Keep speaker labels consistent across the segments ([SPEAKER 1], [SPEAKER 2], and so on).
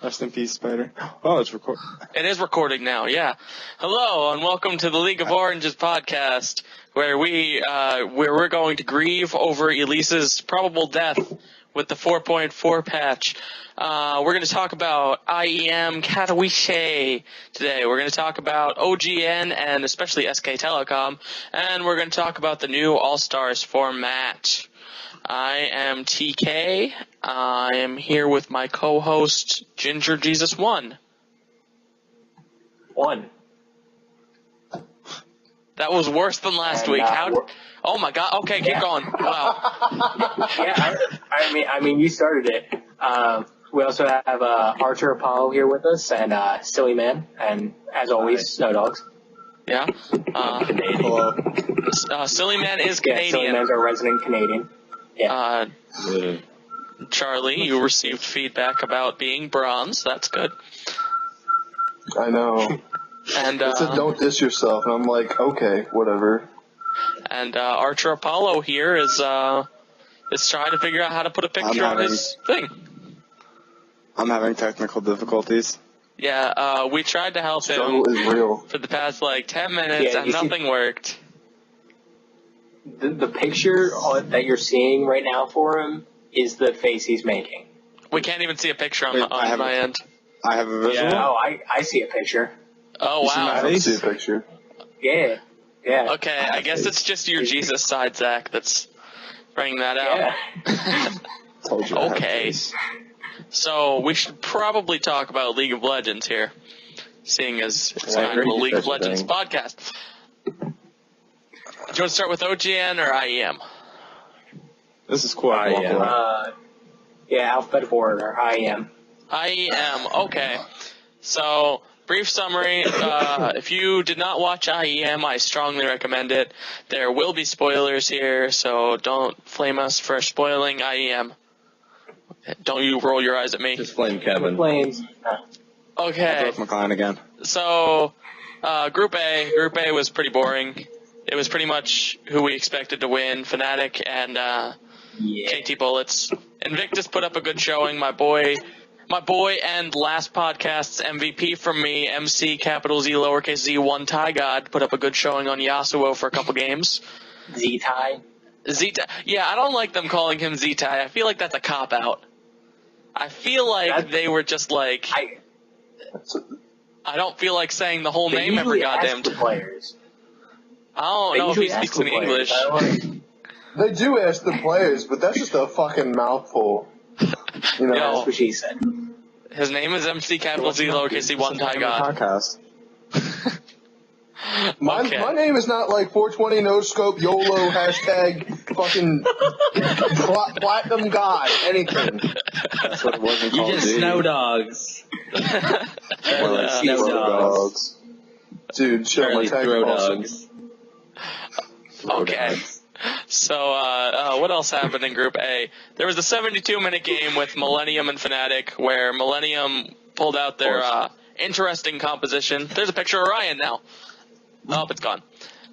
[SPEAKER 1] Rest in peace, Spider. Oh, it's recording.
[SPEAKER 2] It is recording now, yeah. Hello, and welcome to the League of Oranges podcast, where we're going to grieve over Elise's probable death with the 4.4 patch. We're going to talk about IEM Katowice today. We're going to talk about OGN and especially SK Telecom, and we're going to talk about the new All-Stars format. I am TK. I am here with my co-host, Ginger Jesus 1. That was worse than last week. Oh my god. Okay, keep going. Wow.
[SPEAKER 3] Yeah, I mean, you started it. We also have Archer Apollo here with us and Silly Man, and as always, Snow Dogs.
[SPEAKER 2] Yeah.
[SPEAKER 3] Canadian.
[SPEAKER 2] Silly Man is
[SPEAKER 3] Yeah,
[SPEAKER 2] Canadian.
[SPEAKER 3] Silly Man's our resident Canadian. Yeah.
[SPEAKER 2] Charlie, you received feedback about being bronze. That's good.
[SPEAKER 4] I know.
[SPEAKER 2] And
[SPEAKER 4] It said don't diss yourself, and I'm like, okay, whatever.
[SPEAKER 2] And Archer Apollo here is trying to figure out how to put a picture on his thing.
[SPEAKER 1] I'm having technical difficulties.
[SPEAKER 2] Yeah, we tried to help
[SPEAKER 4] Struggle
[SPEAKER 2] him
[SPEAKER 4] is real.
[SPEAKER 2] for the past 10 minutes, and nothing worked.
[SPEAKER 3] The picture that you're seeing right now for him is the face he's making.
[SPEAKER 2] We can't even see a picture on
[SPEAKER 1] Wait,
[SPEAKER 2] my end.
[SPEAKER 1] I have a visual.
[SPEAKER 3] Yeah. Oh, I see a picture.
[SPEAKER 2] Oh,
[SPEAKER 1] You see my
[SPEAKER 2] wow.
[SPEAKER 4] I don't
[SPEAKER 1] face?
[SPEAKER 4] see a picture.
[SPEAKER 3] Yeah. Yeah.
[SPEAKER 2] Okay, I guess it's just your Jesus side, Zach, that's bringing that out.
[SPEAKER 3] Yeah.
[SPEAKER 1] Told you I had a
[SPEAKER 2] Okay.
[SPEAKER 1] face.
[SPEAKER 2] So we should probably talk about League of Legends here, seeing as it's
[SPEAKER 1] I
[SPEAKER 2] kind of a
[SPEAKER 1] agree.
[SPEAKER 2] League of
[SPEAKER 1] Such a
[SPEAKER 2] Legends
[SPEAKER 1] thing.
[SPEAKER 2] podcast. Do you want to start with OGN or IEM?
[SPEAKER 1] This is cool. I can walk away.
[SPEAKER 3] Yeah, alphabetical order, IEM.
[SPEAKER 2] IEM, okay. So, brief summary. If you did not watch IEM, I strongly recommend it. There will be spoilers here, so don't flame us for spoiling IEM. Don't you roll your eyes at me.
[SPEAKER 5] Just blame Kevin.
[SPEAKER 3] Planes.
[SPEAKER 2] Okay,
[SPEAKER 1] Broke McLean again.
[SPEAKER 2] so Group A. Group A was pretty boring. It was pretty much who we expected to win, Fnatic and
[SPEAKER 3] Yeah.
[SPEAKER 2] KT Bullets. Invictus put up a good showing. My boy and last podcast's MVP from me, MC capital Z lowercase Z1 Ty God, put up a good showing on Yasuo for a couple games.
[SPEAKER 3] Z-Tie.
[SPEAKER 2] Z-Ty, yeah, I don't like them calling him Z-Ty. I feel like that's a cop-out. I feel like they were just like, I don't feel like saying the whole
[SPEAKER 3] They
[SPEAKER 2] name every
[SPEAKER 3] usually ask
[SPEAKER 2] goddamn
[SPEAKER 3] the
[SPEAKER 2] time.
[SPEAKER 3] players.
[SPEAKER 2] I don't
[SPEAKER 3] They
[SPEAKER 2] know if he
[SPEAKER 3] usually ask
[SPEAKER 2] speaks
[SPEAKER 3] the
[SPEAKER 2] in
[SPEAKER 3] players.
[SPEAKER 2] English.
[SPEAKER 3] I don't know.
[SPEAKER 4] They do ask the players, but that's just a fucking mouthful. You know?
[SPEAKER 2] Yo.
[SPEAKER 3] That's what she said.
[SPEAKER 2] His name is MC capital Z lowercase Z1 Ty God.
[SPEAKER 1] Podcast.
[SPEAKER 4] My name is not like 420 no scope YOLO hashtag fucking platinum god anything.
[SPEAKER 1] That's what it wasn't
[SPEAKER 5] You
[SPEAKER 1] called.
[SPEAKER 5] just
[SPEAKER 1] dude.
[SPEAKER 5] Snow Dogs.
[SPEAKER 1] Or like
[SPEAKER 5] Snow
[SPEAKER 1] Throw
[SPEAKER 5] Dogs.
[SPEAKER 4] Dude, show my
[SPEAKER 5] Charlie
[SPEAKER 4] tag
[SPEAKER 5] Throw
[SPEAKER 4] also.
[SPEAKER 5] Dogs.
[SPEAKER 2] Okay. So, what else happened in Group A? There was a 72-minute game with Millennium and Fnatic, where Millennium pulled out their interesting composition. There's a picture of Ryan now. Oh, it's gone.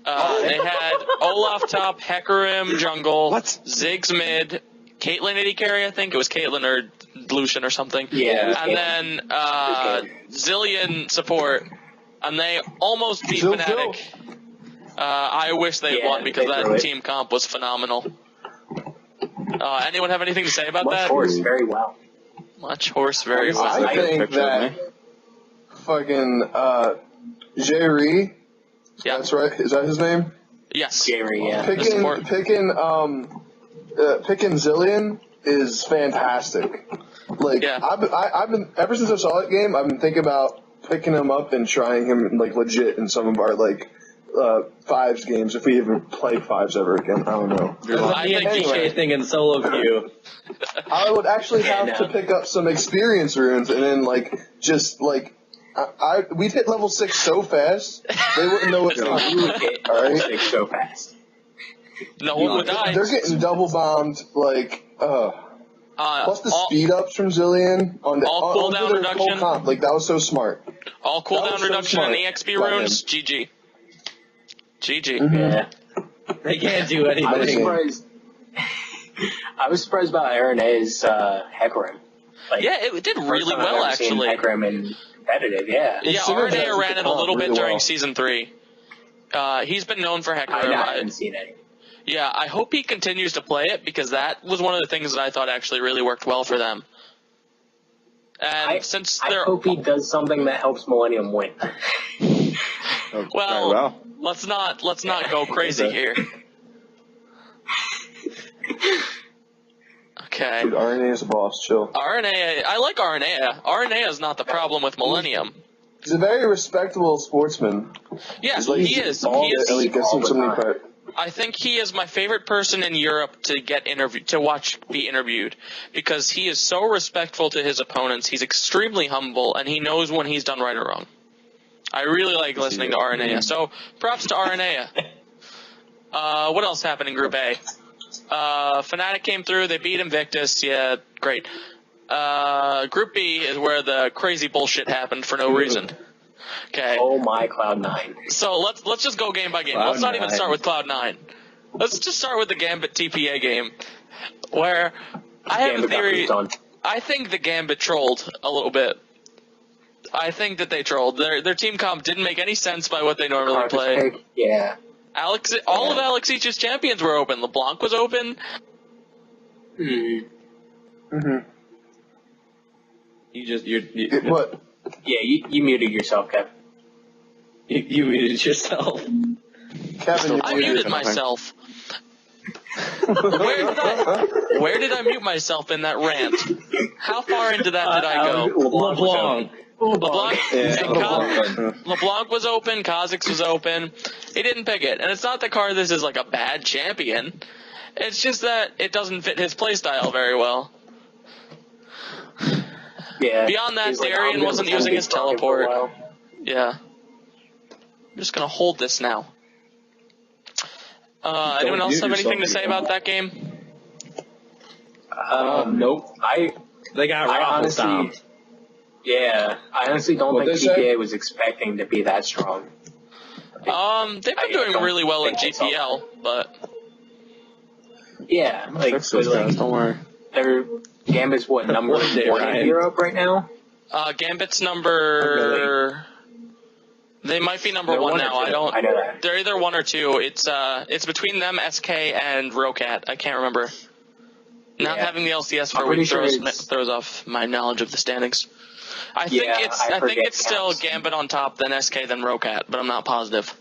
[SPEAKER 2] They had Olaf top, Hecarim jungle, Ziggs mid, Caitlyn AD carry, I think. It was Caitlyn or Lucian or something.
[SPEAKER 3] Yeah.
[SPEAKER 2] And then Zillion support, and they almost beat
[SPEAKER 4] Zill,
[SPEAKER 2] Fnatic. I wish they
[SPEAKER 3] Yeah,
[SPEAKER 2] won because
[SPEAKER 3] they
[SPEAKER 2] that
[SPEAKER 3] threw it.
[SPEAKER 2] team comp was phenomenal. Anyone have anything to say about
[SPEAKER 3] Much
[SPEAKER 2] that?
[SPEAKER 3] horse, very well.
[SPEAKER 2] Much horse, very well.
[SPEAKER 4] I think
[SPEAKER 1] Picture of
[SPEAKER 4] that
[SPEAKER 1] me.
[SPEAKER 4] fucking Jerry,
[SPEAKER 2] Yeah.
[SPEAKER 4] that's right, is that his name?
[SPEAKER 2] Yes.
[SPEAKER 3] Jerry, yeah.
[SPEAKER 2] The support.
[SPEAKER 4] Picking Zillion is fantastic. Like
[SPEAKER 2] Yeah.
[SPEAKER 4] I've been ever since I saw that game, I've been thinking about picking him up and trying him like legit in some of our fives games if we even play fives ever again. I don't know.
[SPEAKER 2] I think he
[SPEAKER 4] Anyway.
[SPEAKER 2] should.
[SPEAKER 5] Thinking solo queue.
[SPEAKER 4] I would actually have
[SPEAKER 3] Yeah,
[SPEAKER 4] to
[SPEAKER 3] no.
[SPEAKER 4] pick up some experience runes and then we'd hit level 6 so fast they wouldn't know what to
[SPEAKER 3] You
[SPEAKER 4] do.
[SPEAKER 3] would get
[SPEAKER 4] All right.
[SPEAKER 3] sick so fast.
[SPEAKER 2] No one would die.
[SPEAKER 4] They're getting double bombed plus the
[SPEAKER 2] all,
[SPEAKER 4] speed ups from Zillion on the
[SPEAKER 2] all
[SPEAKER 4] on
[SPEAKER 2] cooldown
[SPEAKER 4] their
[SPEAKER 2] reduction.
[SPEAKER 4] whole comp. Like that was so smart.
[SPEAKER 2] all
[SPEAKER 4] that
[SPEAKER 2] cooldown
[SPEAKER 4] was so
[SPEAKER 2] reduction and
[SPEAKER 4] smart
[SPEAKER 2] EXP
[SPEAKER 4] by
[SPEAKER 2] runes. GG. GG.
[SPEAKER 4] Mhm.
[SPEAKER 3] Yeah.
[SPEAKER 5] They can't do
[SPEAKER 3] I was
[SPEAKER 5] anything.
[SPEAKER 3] surprised. I was surprised about Aaron's Hecarim. Like,
[SPEAKER 2] Yeah, it did
[SPEAKER 3] first
[SPEAKER 2] really
[SPEAKER 3] time I've
[SPEAKER 2] well,
[SPEAKER 3] ever seen
[SPEAKER 2] actually.
[SPEAKER 3] Hecarim in competitive, yeah.
[SPEAKER 2] Yeah,
[SPEAKER 4] Considering
[SPEAKER 2] RNA
[SPEAKER 4] that
[SPEAKER 2] ran it a
[SPEAKER 4] comp
[SPEAKER 2] little bit
[SPEAKER 4] really
[SPEAKER 2] during
[SPEAKER 4] well.
[SPEAKER 2] Season 3. He's been known for Hecarim.
[SPEAKER 3] I haven't seen any.
[SPEAKER 2] Yeah, I hope he continues to play it, because that was one of the things that I thought actually really worked well for them. And since
[SPEAKER 3] I
[SPEAKER 2] they're...
[SPEAKER 3] hope he does something that helps Millennium win.
[SPEAKER 2] Well, let's not go crazy here. Okay.
[SPEAKER 4] Dude, RNA is a boss. Chill.
[SPEAKER 2] RNA, I like RNA. RNA is not the problem with Millennium.
[SPEAKER 4] He's a very respectable sportsman.
[SPEAKER 2] Yeah,
[SPEAKER 4] He's like,
[SPEAKER 2] he is.
[SPEAKER 4] all
[SPEAKER 2] He is.
[SPEAKER 4] the- gets
[SPEAKER 3] all
[SPEAKER 4] him
[SPEAKER 3] the
[SPEAKER 4] so many
[SPEAKER 3] time.
[SPEAKER 4] credit.
[SPEAKER 2] I think he is my favorite person in Europe to get be interviewed, because he is so respectful to his opponents. He's extremely humble, and he knows when he's done right or wrong. I really like listening to Arnea. So props to Arnea. What else happened in Group A? Fnatic came through. They beat Invictus. Yeah, great. Group B is where the crazy bullshit happened for no reason. Okay.
[SPEAKER 3] Oh my Cloud9.
[SPEAKER 2] So let's just go game by game. Let's not even start with Cloud9. Let's just start with the Gambit TPA game, where I have a theory. I think the Gambit trolled a little bit. I think that they trolled. Their team comp didn't make any sense by what they normally play.
[SPEAKER 3] Yeah.
[SPEAKER 2] All of Alex Each's champions were open. LeBlanc was open.
[SPEAKER 4] Mm-hmm.
[SPEAKER 5] You
[SPEAKER 4] What?
[SPEAKER 3] Yeah, you muted yourself, Kev.
[SPEAKER 5] You muted yourself.
[SPEAKER 4] Kevin,
[SPEAKER 2] I muted myself. Where did I mute myself in that rant? How far into that did I go?
[SPEAKER 5] LeBlanc.
[SPEAKER 2] LeBlanc was open, Kha'Zix was open. He didn't pick it. And it's not that Karthus is like a bad champion. It's just that it doesn't fit his playstyle very well.
[SPEAKER 3] Yeah.
[SPEAKER 2] Beyond that,
[SPEAKER 3] he's like,
[SPEAKER 2] Darian
[SPEAKER 3] I'm gonna
[SPEAKER 2] wasn't
[SPEAKER 3] pretend
[SPEAKER 2] using
[SPEAKER 3] to be
[SPEAKER 2] his
[SPEAKER 3] broken for a
[SPEAKER 2] teleport.
[SPEAKER 3] while.
[SPEAKER 2] Yeah. I'm just gonna hold this now. Anyone else have anything to say about that game?
[SPEAKER 3] Nope.
[SPEAKER 5] They got
[SPEAKER 3] I
[SPEAKER 5] raffle
[SPEAKER 3] honestly,
[SPEAKER 5] stomped.
[SPEAKER 3] yeah, I honestly don't
[SPEAKER 4] What'd
[SPEAKER 3] think
[SPEAKER 4] they say?
[SPEAKER 3] TPA was expecting to be that strong.
[SPEAKER 2] They've been doing really well in GPL, but
[SPEAKER 3] Yeah, like,
[SPEAKER 1] Fix those
[SPEAKER 3] like
[SPEAKER 1] guys, don't worry.
[SPEAKER 3] their Gambit's what, number
[SPEAKER 5] One day,
[SPEAKER 3] 1 in
[SPEAKER 5] Ryan.
[SPEAKER 3] Europe right now?
[SPEAKER 2] Gambit's number. They might be number
[SPEAKER 3] They're
[SPEAKER 2] one
[SPEAKER 3] one or
[SPEAKER 2] now.
[SPEAKER 3] two.
[SPEAKER 2] I don't.
[SPEAKER 3] I know that.
[SPEAKER 2] They're either 1 or 2. It's between them, SK, and Rocat. I can't remember. Not
[SPEAKER 3] Yeah.
[SPEAKER 2] having the LCS
[SPEAKER 3] I'm
[SPEAKER 2] for a
[SPEAKER 3] pretty
[SPEAKER 2] week
[SPEAKER 3] sure
[SPEAKER 2] throws off my knowledge of the standings. I think
[SPEAKER 3] Yeah,
[SPEAKER 2] it's
[SPEAKER 3] I forget
[SPEAKER 2] still
[SPEAKER 3] counts.
[SPEAKER 2] Gambit on top, then SK, then Rocat, but I'm not positive.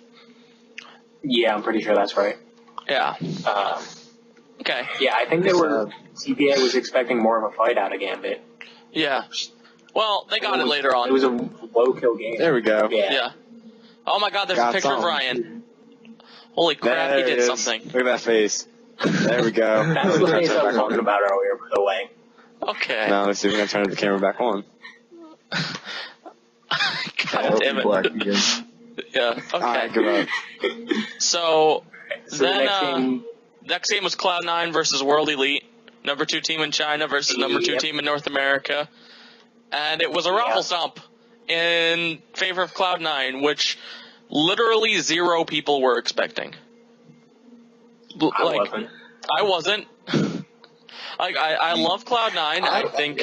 [SPEAKER 3] Yeah, I'm pretty sure that's right.
[SPEAKER 2] Yeah. Okay.
[SPEAKER 3] Yeah, I think TPA was expecting more of a fight out of Gambit.
[SPEAKER 2] Yeah. Well, they got it later on.
[SPEAKER 3] It was a low kill game.
[SPEAKER 1] There we go.
[SPEAKER 3] Yeah.
[SPEAKER 2] Yeah. Oh my God! There's a
[SPEAKER 1] Got
[SPEAKER 2] picture of
[SPEAKER 1] something.
[SPEAKER 2] Ryan. Holy crap!
[SPEAKER 1] There
[SPEAKER 2] He
[SPEAKER 1] it
[SPEAKER 2] did
[SPEAKER 1] is.
[SPEAKER 2] something.
[SPEAKER 1] Look at that face. There we go.
[SPEAKER 3] That's the face I was
[SPEAKER 1] Back
[SPEAKER 3] talking
[SPEAKER 1] on.
[SPEAKER 3] about earlier, by the way.
[SPEAKER 2] Okay.
[SPEAKER 1] Now let's see if we can turn the camera back on.
[SPEAKER 2] God damn
[SPEAKER 4] Black
[SPEAKER 2] it.
[SPEAKER 4] again.
[SPEAKER 2] Yeah.
[SPEAKER 1] Alright,
[SPEAKER 2] Okay.
[SPEAKER 1] good luck.
[SPEAKER 2] So
[SPEAKER 3] So the
[SPEAKER 2] then
[SPEAKER 3] next game,
[SPEAKER 2] next game was Cloud9 versus World Elite, number 2 team in China versus number 2
[SPEAKER 3] Yep.
[SPEAKER 2] team in North America, and it was a raffle stomp in favor of Cloud9, which literally 0 people were expecting. I wasn't. I love Cloud9. I think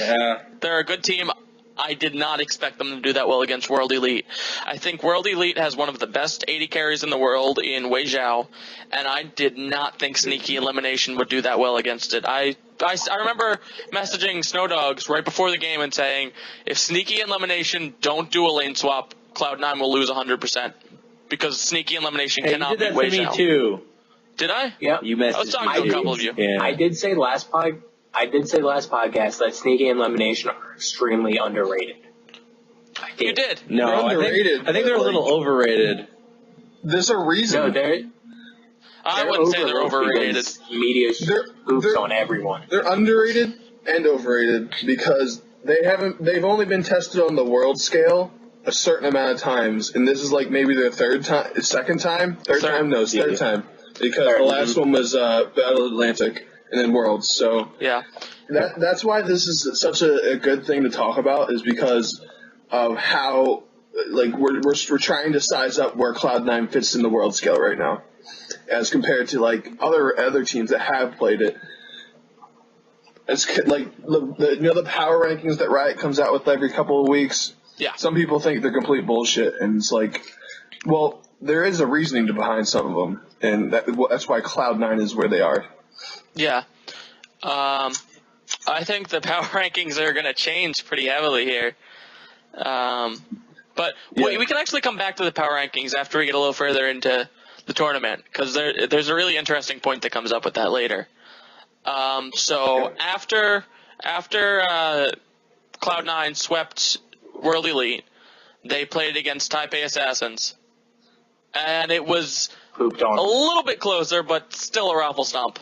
[SPEAKER 2] they're a good team. I did not expect them to do that well against World Elite. I think World Elite has one of the best AD carries in the world in Wei Zhao, and I did not think Sneaky Elimination would do that well against it. I remember messaging Snow Dogs right before the game and saying, if Sneaky Elimination don't do a lane swap, Cloud9 will lose 100%. Because Sneaky Elimination
[SPEAKER 5] Hey, you
[SPEAKER 2] cannot
[SPEAKER 5] did that
[SPEAKER 2] beat Wei
[SPEAKER 5] to me
[SPEAKER 2] Zhao.
[SPEAKER 5] too.
[SPEAKER 2] Did I?
[SPEAKER 3] yeah.
[SPEAKER 5] You
[SPEAKER 2] I was
[SPEAKER 5] messaged
[SPEAKER 2] talking
[SPEAKER 5] me.
[SPEAKER 2] to a couple of you.
[SPEAKER 5] Yeah.
[SPEAKER 3] I did say last podcast that Sneaky and Elimination are extremely underrated.
[SPEAKER 2] You did.
[SPEAKER 5] No,
[SPEAKER 4] They're
[SPEAKER 5] I
[SPEAKER 4] underrated,
[SPEAKER 5] think they're a
[SPEAKER 4] but,
[SPEAKER 5] little overrated.
[SPEAKER 4] There's a reason.
[SPEAKER 3] No, they're
[SPEAKER 2] I wouldn't say they're overrated.
[SPEAKER 3] because Media hoops
[SPEAKER 4] they're-
[SPEAKER 3] on everyone.
[SPEAKER 4] They're underrated and overrated because they've only been tested on the world scale a certain amount of times, and this is like maybe their third time. No, it's third time, because the last one was Battle Atlantic and then Worlds. So
[SPEAKER 2] Yeah.
[SPEAKER 4] that's why this is such a good thing to talk about, is because of how like we're trying to size up where Cloud9 fits in the world scale right now, as compared to like other teams that have played it. It's like the power rankings that Riot comes out with every couple of weeks.
[SPEAKER 2] Yeah.
[SPEAKER 4] Some people think they're complete bullshit, and it's like, well, there is a reasoning behind some of them, and that's why Cloud9 is where they are.
[SPEAKER 2] Yeah. I think the power rankings are going to change pretty heavily here. But we can actually come back to the power rankings after we get a little further into the tournament, because there's a really interesting point that comes up with that later. So after Cloud9 swept World Elite, they played against Taipei Assassins, and it was a little bit closer, but still a raffle stomp.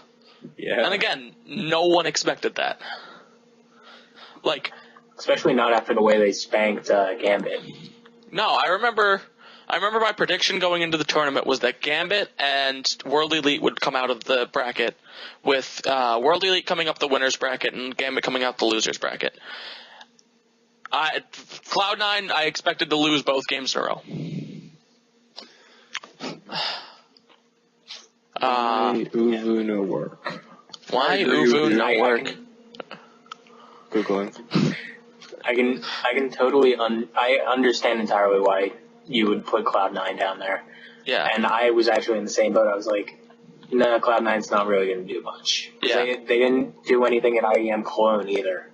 [SPEAKER 5] Yeah.
[SPEAKER 2] And again, no one expected that. Like,
[SPEAKER 3] especially not after the way they spanked Gambit.
[SPEAKER 2] no, I remember my prediction going into the tournament was that Gambit and World Elite would come out of the bracket, with World Elite coming up the winner's bracket and Gambit coming out the loser's bracket. Cloud9, I expected to lose both games in a row.
[SPEAKER 5] Uvu no work.
[SPEAKER 2] Why Uvu not work?
[SPEAKER 5] Googling.
[SPEAKER 3] I can totally I understand entirely why you would put Cloud9 down there.
[SPEAKER 2] Yeah.
[SPEAKER 3] And I was actually in the same boat. I was like, no, Cloud9's not really going to do much.
[SPEAKER 2] Yeah.
[SPEAKER 3] They didn't do anything at IEM Cologne either.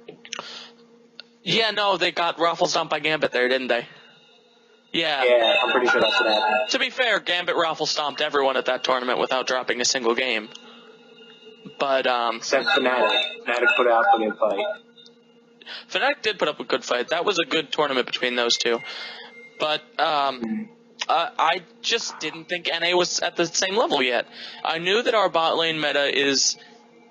[SPEAKER 2] Yeah, no, they got raffle stomped by Gambit there, didn't they? Yeah.
[SPEAKER 3] Yeah, I'm pretty sure that's what happened.
[SPEAKER 2] To be fair, Gambit raffle stomped everyone at that tournament without dropping a single game. But
[SPEAKER 3] Except Fnatic. Fnatic put out a good fight.
[SPEAKER 2] Fnatic did put up a good fight. That was a good tournament between those two. But I just didn't think NA was at the same level yet. I knew that our bot lane meta is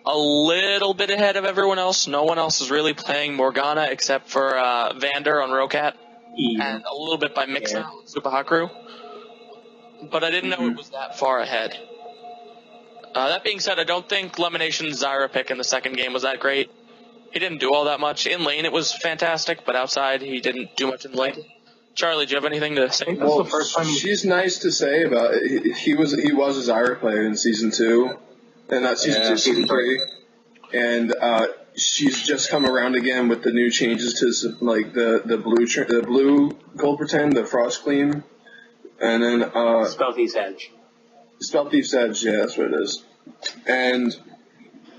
[SPEAKER 2] a little bit ahead of everyone else. No one else is really playing Morgana except for Vander on Rokat, and a little bit by Mixout and Supahakru. But I didn't know it was that far ahead. That being said, I don't think Lemonation's Zyra pick in the second game was that great. He didn't do all that much. In lane it was fantastic, but outside he didn't do much in lane. Charlie, do you have anything to say?
[SPEAKER 4] Well, the first time she's nice to say about it. He was a Zyra player in season 2, and not season 2, season 3, and she's just come around again with the new changes to like the blue gold pretend, the frost clean, and then
[SPEAKER 3] Spell Thief's Edge.
[SPEAKER 4] Spell Thief's Edge, yeah, that's what it is, and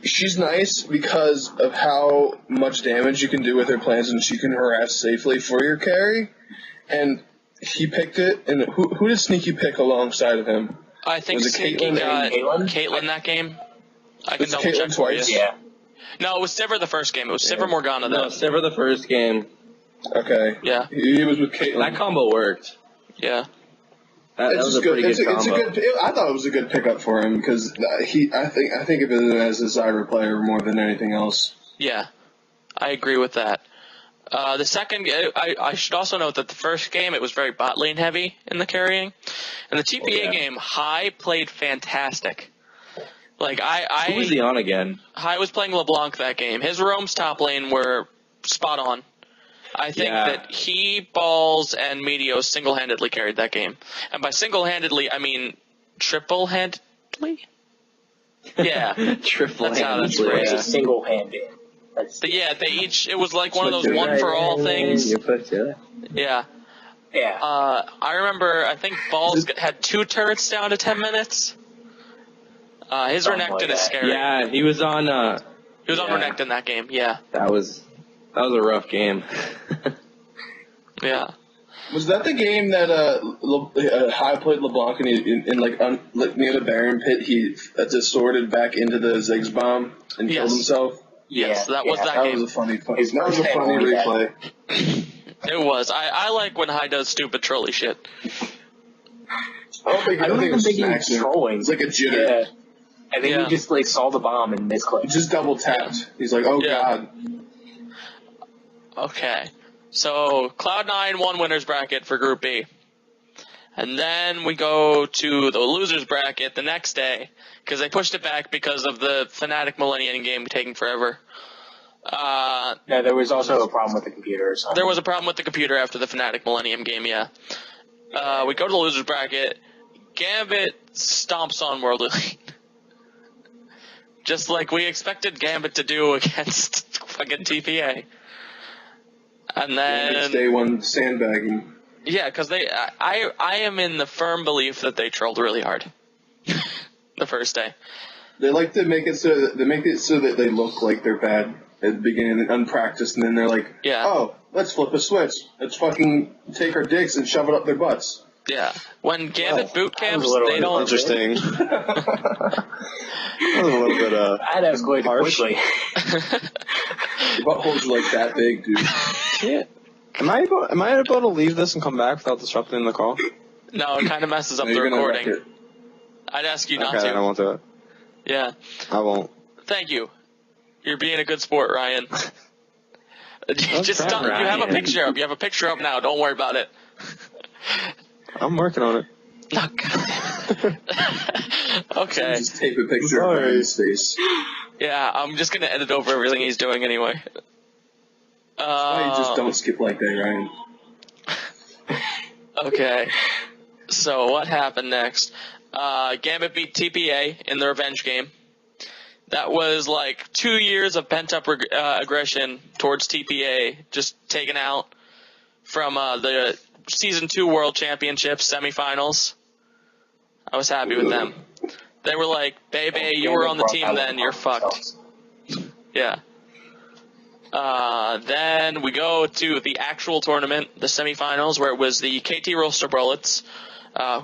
[SPEAKER 4] she's nice because of how much damage you can do with her plans, and she can harass safely for your carry. And he picked it, and who did Sneaky pick alongside of him?
[SPEAKER 2] I think Sneaky got Caitlyn that game. I can double check for you.
[SPEAKER 3] Yeah.
[SPEAKER 2] No, it was Sivir the first game. It was Sivir Morgana though.
[SPEAKER 5] No, Sivir the first game.
[SPEAKER 4] Okay.
[SPEAKER 2] Yeah.
[SPEAKER 4] He was with Caitlyn.
[SPEAKER 5] That combo worked.
[SPEAKER 2] Yeah.
[SPEAKER 5] That was a pretty good combo.
[SPEAKER 4] I thought it was a good pickup for him because I think of it as a Zyra player more than anything else.
[SPEAKER 2] Yeah, I agree with that. The second, I should also note that the first game it was very bot lane heavy in the carrying, and the TPA game High played fantastic. Like
[SPEAKER 5] who was he on again?
[SPEAKER 2] High was playing LeBlanc that game. His roams top lane were spot on. I think that he, Balls, and Meteos single-handedly carried that game. And by single-handedly, I mean triple-handedly? Yeah.
[SPEAKER 5] Triple-handedly,
[SPEAKER 3] yeah. Single-handed.
[SPEAKER 2] But yeah, they each, it was like one of those one-for-all things. Yeah.
[SPEAKER 3] Yeah.
[SPEAKER 2] I remember, I think Balls had 2 turrets down to 10 minutes. His Renekton is scary.
[SPEAKER 5] Yeah, he was on
[SPEAKER 2] Renekton that game, yeah.
[SPEAKER 5] That was a rough game.
[SPEAKER 2] Yeah.
[SPEAKER 4] Was that the game that High played LeBlanc and in near the Baron pit he distorted back into the Ziggs bomb and killed himself?
[SPEAKER 2] Yes, that was that
[SPEAKER 4] game.
[SPEAKER 2] game.
[SPEAKER 4] That was a funny replay.
[SPEAKER 2] It was. I like when High does stupid trolly shit.
[SPEAKER 3] I don't even think he was trolling.
[SPEAKER 4] It's like a jitter.
[SPEAKER 3] Yeah. I think he just saw the bomb and misclicked.
[SPEAKER 4] He just double tapped. Yeah. He's like, oh god.
[SPEAKER 2] Okay. So Cloud9 won winners bracket for Group B. And then we go to the losers bracket the next day, because they pushed it back because of the Fnatic Millennium game taking forever.
[SPEAKER 3] Yeah, there was also a problem with the computer or something.
[SPEAKER 2] There was a problem with the computer after the Fnatic Millennium game, yeah. We go to the losers bracket. Gambit stomps on World Elite. Just like we expected Gambit to do against fucking TPA. And then...
[SPEAKER 4] Day one sandbagging.
[SPEAKER 2] Yeah, because I am in the firm belief that they trolled really hard. The first day.
[SPEAKER 4] They like to make it so that they look like they're bad at the beginning and unpracticed, and then they're like, oh, let's flip a switch. Let's fucking take our dicks and shove it up their butts.
[SPEAKER 2] Yeah. When Gambit boot camps, they don't...
[SPEAKER 1] Interesting. That was a little bit,
[SPEAKER 3] I'd escalate quickly.
[SPEAKER 4] Your buttholes are like that big, dude.
[SPEAKER 1] Shit. Am I able to leave this and come back without disrupting the call?
[SPEAKER 2] No, it kind of messes up
[SPEAKER 4] No,
[SPEAKER 2] the
[SPEAKER 4] you're gonna
[SPEAKER 2] recording.
[SPEAKER 4] wreck it.
[SPEAKER 2] I'd ask you not
[SPEAKER 1] Okay,
[SPEAKER 2] to.
[SPEAKER 1] I won't do it.
[SPEAKER 2] Yeah.
[SPEAKER 1] I won't.
[SPEAKER 2] Thank you. You're being a good sport, Ryan. Just
[SPEAKER 5] right,
[SPEAKER 2] don't, you have a
[SPEAKER 5] Ryan.
[SPEAKER 2] picture up. You have a picture up now. Don't worry about it.
[SPEAKER 1] I'm working on it.
[SPEAKER 2] Oh, God. Okay.
[SPEAKER 4] Just take a picture of
[SPEAKER 1] Sorry.
[SPEAKER 4] Ryan's face.
[SPEAKER 2] Yeah, I'm just gonna edit over everything he's doing anyway.
[SPEAKER 4] Why you just don't skip like that, Ryan?
[SPEAKER 2] Okay. So what happened next? Gambit beat TPA in the revenge game. That was like 2 years of pent-up aggression towards TPA, just taken out from the Season 2 World Championships semifinals. I was happy with them. They were like, baby, you were on the team then, you're fucked. Yeah. Then we go to the actual tournament, the semifinals, where it was the KT Roaster Bullets,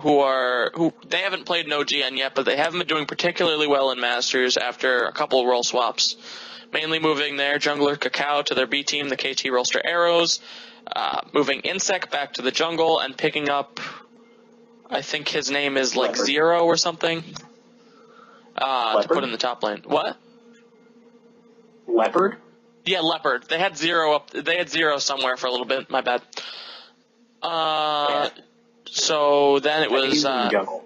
[SPEAKER 2] who they haven't played an OGN yet, but they haven't been doing particularly well in Masters after a couple of role swaps. Mainly moving their jungler Cacao to their B team, the KT Roaster Arrows, moving Insect back to the jungle, and picking up, I think his name is like
[SPEAKER 3] Leopard.
[SPEAKER 2] Zero or something, to put in the top lane. What?
[SPEAKER 3] Leopard?
[SPEAKER 2] Yeah, Leopard. They had Zero up. They had Zero somewhere for a little bit. My bad. So then it
[SPEAKER 3] He
[SPEAKER 2] was.
[SPEAKER 3] in the jungle.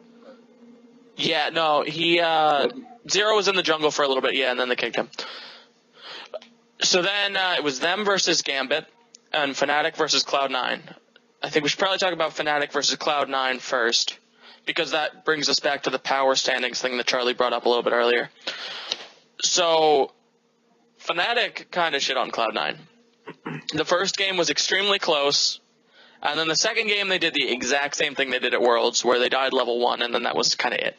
[SPEAKER 2] Yeah, no, he Zero was in the jungle for a little bit. Yeah, and then they kicked him. So then it was them versus Gambit and Fnatic versus Cloud9. I think we should probably talk about Fnatic versus Cloud9 first, because that brings us back to the power standings thing that Charlie brought up a little bit earlier. So Fnatic kind of shit on Cloud9. The first game was extremely close, and then the second game they did the exact same thing they did at Worlds, where they died level 1, and then that was kind of it.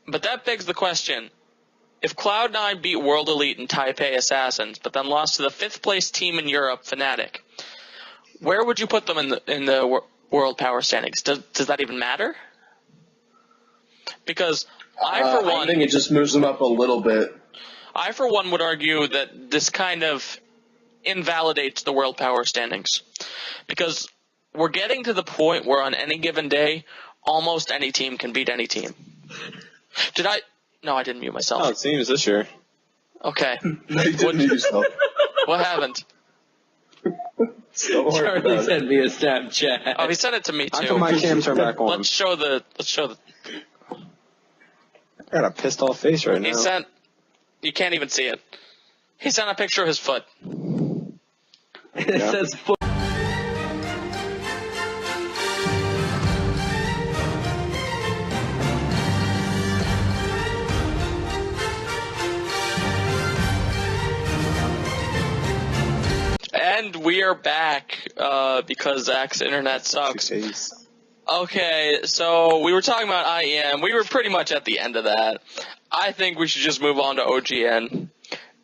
[SPEAKER 2] But that begs the question, if Cloud9 beat World Elite and Taipei Assassins, but then lost to the 5th place team in Europe, Fnatic, where would you put them in the world power standings? Does that even matter? Because I
[SPEAKER 4] think it just moves them up a little bit.
[SPEAKER 2] I, for one, would argue that this kind of invalidates the world power standings. Because we're getting to the point where on any given day, almost any team can beat any team. No, I didn't mute myself.
[SPEAKER 1] Oh, it seems this year.
[SPEAKER 2] Okay.
[SPEAKER 4] No, you didn't mute yourself.
[SPEAKER 2] What happened?
[SPEAKER 5] Charlie sent me a Snapchat.
[SPEAKER 2] Oh, he sent it to me
[SPEAKER 1] How
[SPEAKER 2] too.
[SPEAKER 1] come my cam turned back on?
[SPEAKER 2] Let's show the.
[SPEAKER 1] I got a pissed off face right
[SPEAKER 2] He
[SPEAKER 1] now.
[SPEAKER 2] sent. You can't even see it. He sent a picture of his foot.
[SPEAKER 5] It says foot.
[SPEAKER 2] And we are back because Zach's internet sucks. Okay, so we were talking about IEM. We were pretty much at the end of that. I think we should just move on to OGN.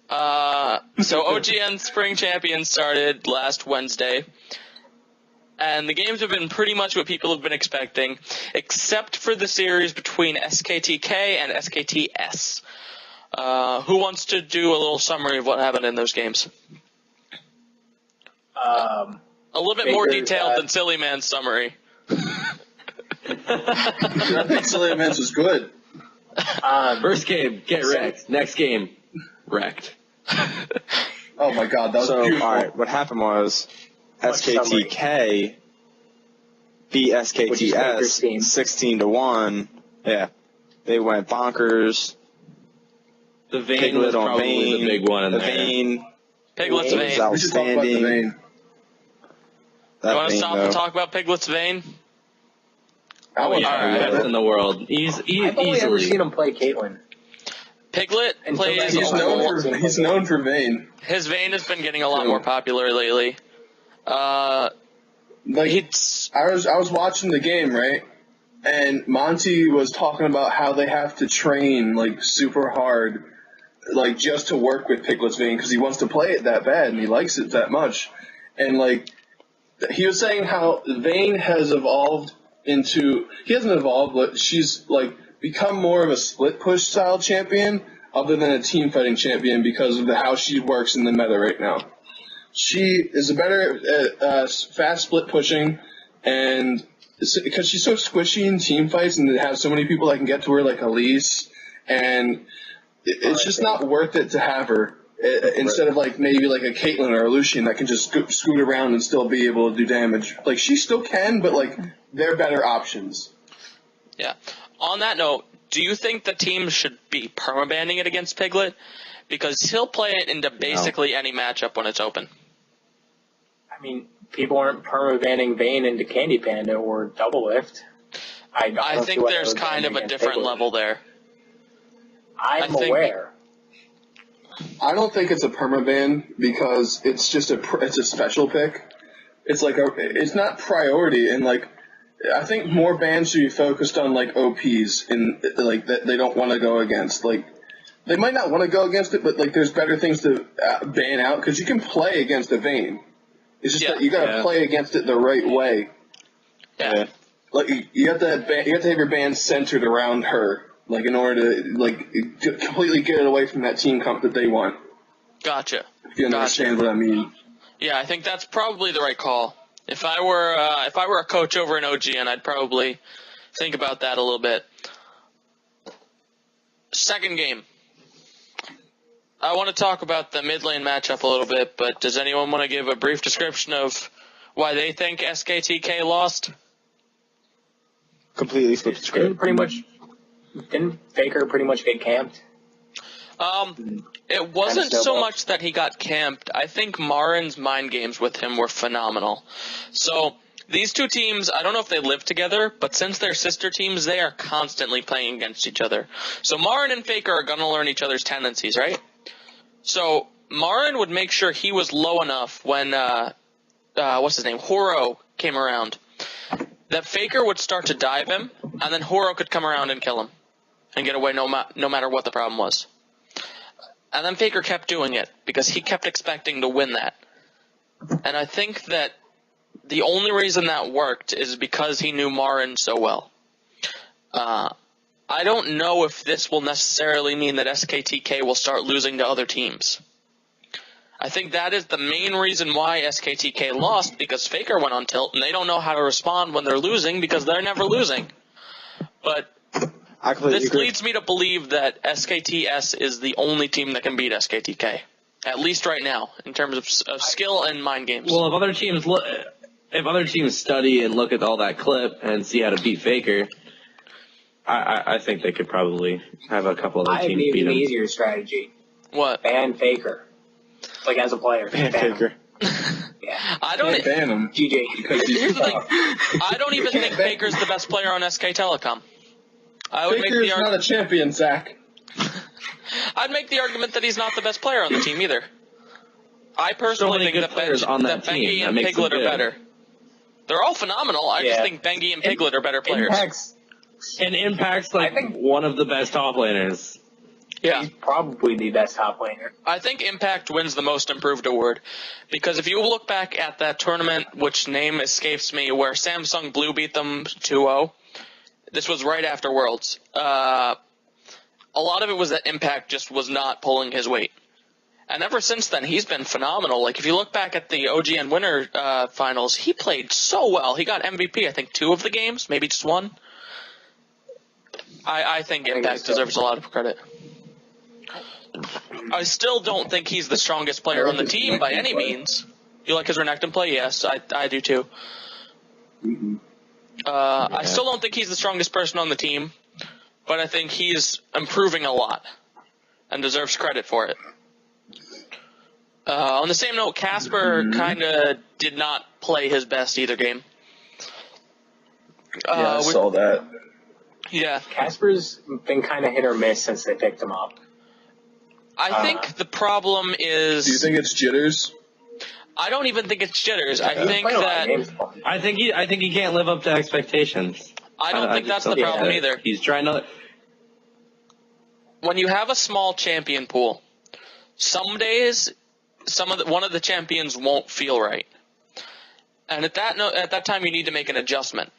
[SPEAKER 2] So OGN Spring Champions started last Wednesday. And the games have been pretty much what people have been expecting, except for the series between SKTK and SKTS. Who wants to do a little summary of what happened in those games? A little bit more detailed than Silly Man's summary.
[SPEAKER 4] I think Silly Man's was good.
[SPEAKER 5] First game, get wrecked. Next game, wrecked.
[SPEAKER 4] Oh my god, that was beautiful.
[SPEAKER 1] alright, what happened was
[SPEAKER 3] Much summary.
[SPEAKER 1] SKTK beat
[SPEAKER 3] Which is Baker's team.
[SPEAKER 1] SKTS 16-1. Yeah. They went bonkers.
[SPEAKER 5] The Vayne
[SPEAKER 1] Piglet
[SPEAKER 5] was
[SPEAKER 1] on
[SPEAKER 5] probably
[SPEAKER 1] Vayne.
[SPEAKER 5] the big one in
[SPEAKER 1] The
[SPEAKER 5] there.
[SPEAKER 1] Vayne.
[SPEAKER 2] Piglet's
[SPEAKER 1] It
[SPEAKER 2] Vein.
[SPEAKER 1] was
[SPEAKER 4] We should talk about the
[SPEAKER 1] outstanding.
[SPEAKER 4] vein.
[SPEAKER 1] That
[SPEAKER 2] You want to
[SPEAKER 1] Vayne,
[SPEAKER 2] stop
[SPEAKER 1] though.
[SPEAKER 2] and talk about Piglet's Vein?
[SPEAKER 4] Oh,
[SPEAKER 5] Yeah,
[SPEAKER 2] Alright.
[SPEAKER 5] best in the world.
[SPEAKER 3] I've only ever
[SPEAKER 5] Easily.
[SPEAKER 3] seen him play Caitlyn.
[SPEAKER 2] Piglet
[SPEAKER 3] And
[SPEAKER 2] plays.
[SPEAKER 4] He's known for Vayne.
[SPEAKER 2] His Vayne has been getting a lot more popular lately.
[SPEAKER 4] I was watching the game, right? And Monty was talking about how they have to train like super hard, like just to work with Piglet's Vayne because he wants to play it that bad and he likes it that much. And like he was saying how Vayne has evolved into he hasn't evolved, but she's like become more of a split push style champion other than a team fighting champion because of how she works in the meta right now. She is better at fast split pushing, and because she's so squishy in team fights and has so many people that can get to her like Elise, and it's just not worth it to have her instead of like maybe like a Caitlyn or a Lucian that can just scoot around and still be able to do damage. Like she still can, but like they're better options.
[SPEAKER 2] Yeah. On that note, do you think the team should be permabanning it against Piglet? Because he'll play it into basically any matchup when it's open.
[SPEAKER 3] I mean, people aren't perma-banning Vayne into Candy Panda or Double Lift.
[SPEAKER 2] I think there's kind of a different level there.
[SPEAKER 3] I'm aware.
[SPEAKER 4] I don't think it's a permaban because it's just it's a special pick. It's like it's not priority, and like I think more bans should be focused on like OPs and like that they don't want to go against. Like they might not want to go against it, but like there's better things to ban out because you can play against a Vayne. It's just that you gotta play against it the right way.
[SPEAKER 2] Yeah.
[SPEAKER 4] Like you have to have your band centered around her, like in order to like completely get it away from that team comp that they want.
[SPEAKER 2] Gotcha.
[SPEAKER 4] If you understand what I mean.
[SPEAKER 2] Yeah, I think that's probably the right call. If I were a coach over in OGN, I'd probably think about that a little bit. Second game. I want to talk about the mid lane matchup a little bit, but does anyone want to give a brief description of why they think SKTK lost?
[SPEAKER 1] Completely flipped the script.
[SPEAKER 3] Didn't Faker pretty much get camped?
[SPEAKER 2] It wasn't so much that he got camped. I think Marin's mind games with him were phenomenal. So these two teams, I don't know if they live together, but since they're sister teams, they are constantly playing against each other. So Marin and Faker are going to learn each other's tendencies, right? So Marin would make sure he was low enough when, what's his name, Horo came around, that Faker would start to dive him, and then Horo could come around and kill him and get away no matter what the problem was. And then Faker kept doing it because he kept expecting to win that. And I think that the only reason that worked is because he knew Marin so well. I don't know if this will necessarily mean that SKTK will start losing to other teams. I think that is the main reason why SKTK lost, because Faker went on tilt, and they don't know how to respond when they're losing because they're never losing. But this leads me to believe that SKTS is the only team that can beat SKTK, at least right now, in terms of skill and mind games.
[SPEAKER 5] Well, if other teams study and look at all that clip and see how to beat Faker, I think they could probably have a couple other teams beat him.
[SPEAKER 3] I have an easier strategy.
[SPEAKER 2] What?
[SPEAKER 3] Ban Faker. Like, as a player.
[SPEAKER 1] Ban Faker.
[SPEAKER 3] Yeah.
[SPEAKER 2] I don't
[SPEAKER 4] ban him.
[SPEAKER 3] GG.
[SPEAKER 2] Here's the thing. I don't even think Faker's the best player on SK Telecom.
[SPEAKER 4] Faker's not a champion, Zach.
[SPEAKER 2] I'd make the argument that he's not the best player on the team either. I personally think that Bengi and Piglet are better. They're all phenomenal. I just think Bengi and Piglet are better players.
[SPEAKER 5] Impact's like one of the best top laners.
[SPEAKER 2] Yeah.
[SPEAKER 3] He's probably the best top laner.
[SPEAKER 2] I think Impact wins the most improved award. Because if you look back at that tournament, which name escapes me, where Samsung Blue beat them 2-0, this was right after Worlds. A lot of it was that Impact just was not pulling his weight. And ever since then, he's been phenomenal. Like, if you look back at the OGN winter finals, he played so well. He got MVP, I think, 2 of the games, maybe just 1. I think Impact deserves a lot of credit. I still don't think he's the strongest player on the team by any means. You like his Renekton play? Yes, I do too. I still don't think he's the strongest person on the team, but I think he's improving a lot and deserves credit for it. On the same note, Casper kind of did not play his best either game.
[SPEAKER 4] Yeah, I saw that.
[SPEAKER 2] Yeah.
[SPEAKER 3] Casper's been kind of hit or miss since they picked him up.
[SPEAKER 2] I think the problem is.
[SPEAKER 4] Do you think it's jitters?
[SPEAKER 2] I don't even think it's jitters. I
[SPEAKER 3] He's
[SPEAKER 2] think
[SPEAKER 3] playing a lot of
[SPEAKER 2] that.
[SPEAKER 3] games for him.
[SPEAKER 5] I think he can't live up to expectations.
[SPEAKER 2] I don't think that's
[SPEAKER 5] just
[SPEAKER 2] the
[SPEAKER 5] don't
[SPEAKER 2] problem
[SPEAKER 5] think
[SPEAKER 2] either.
[SPEAKER 5] He's trying to.
[SPEAKER 2] When you have a small champion pool, some days, one of the champions won't feel right, and at that time you need to make an adjustment.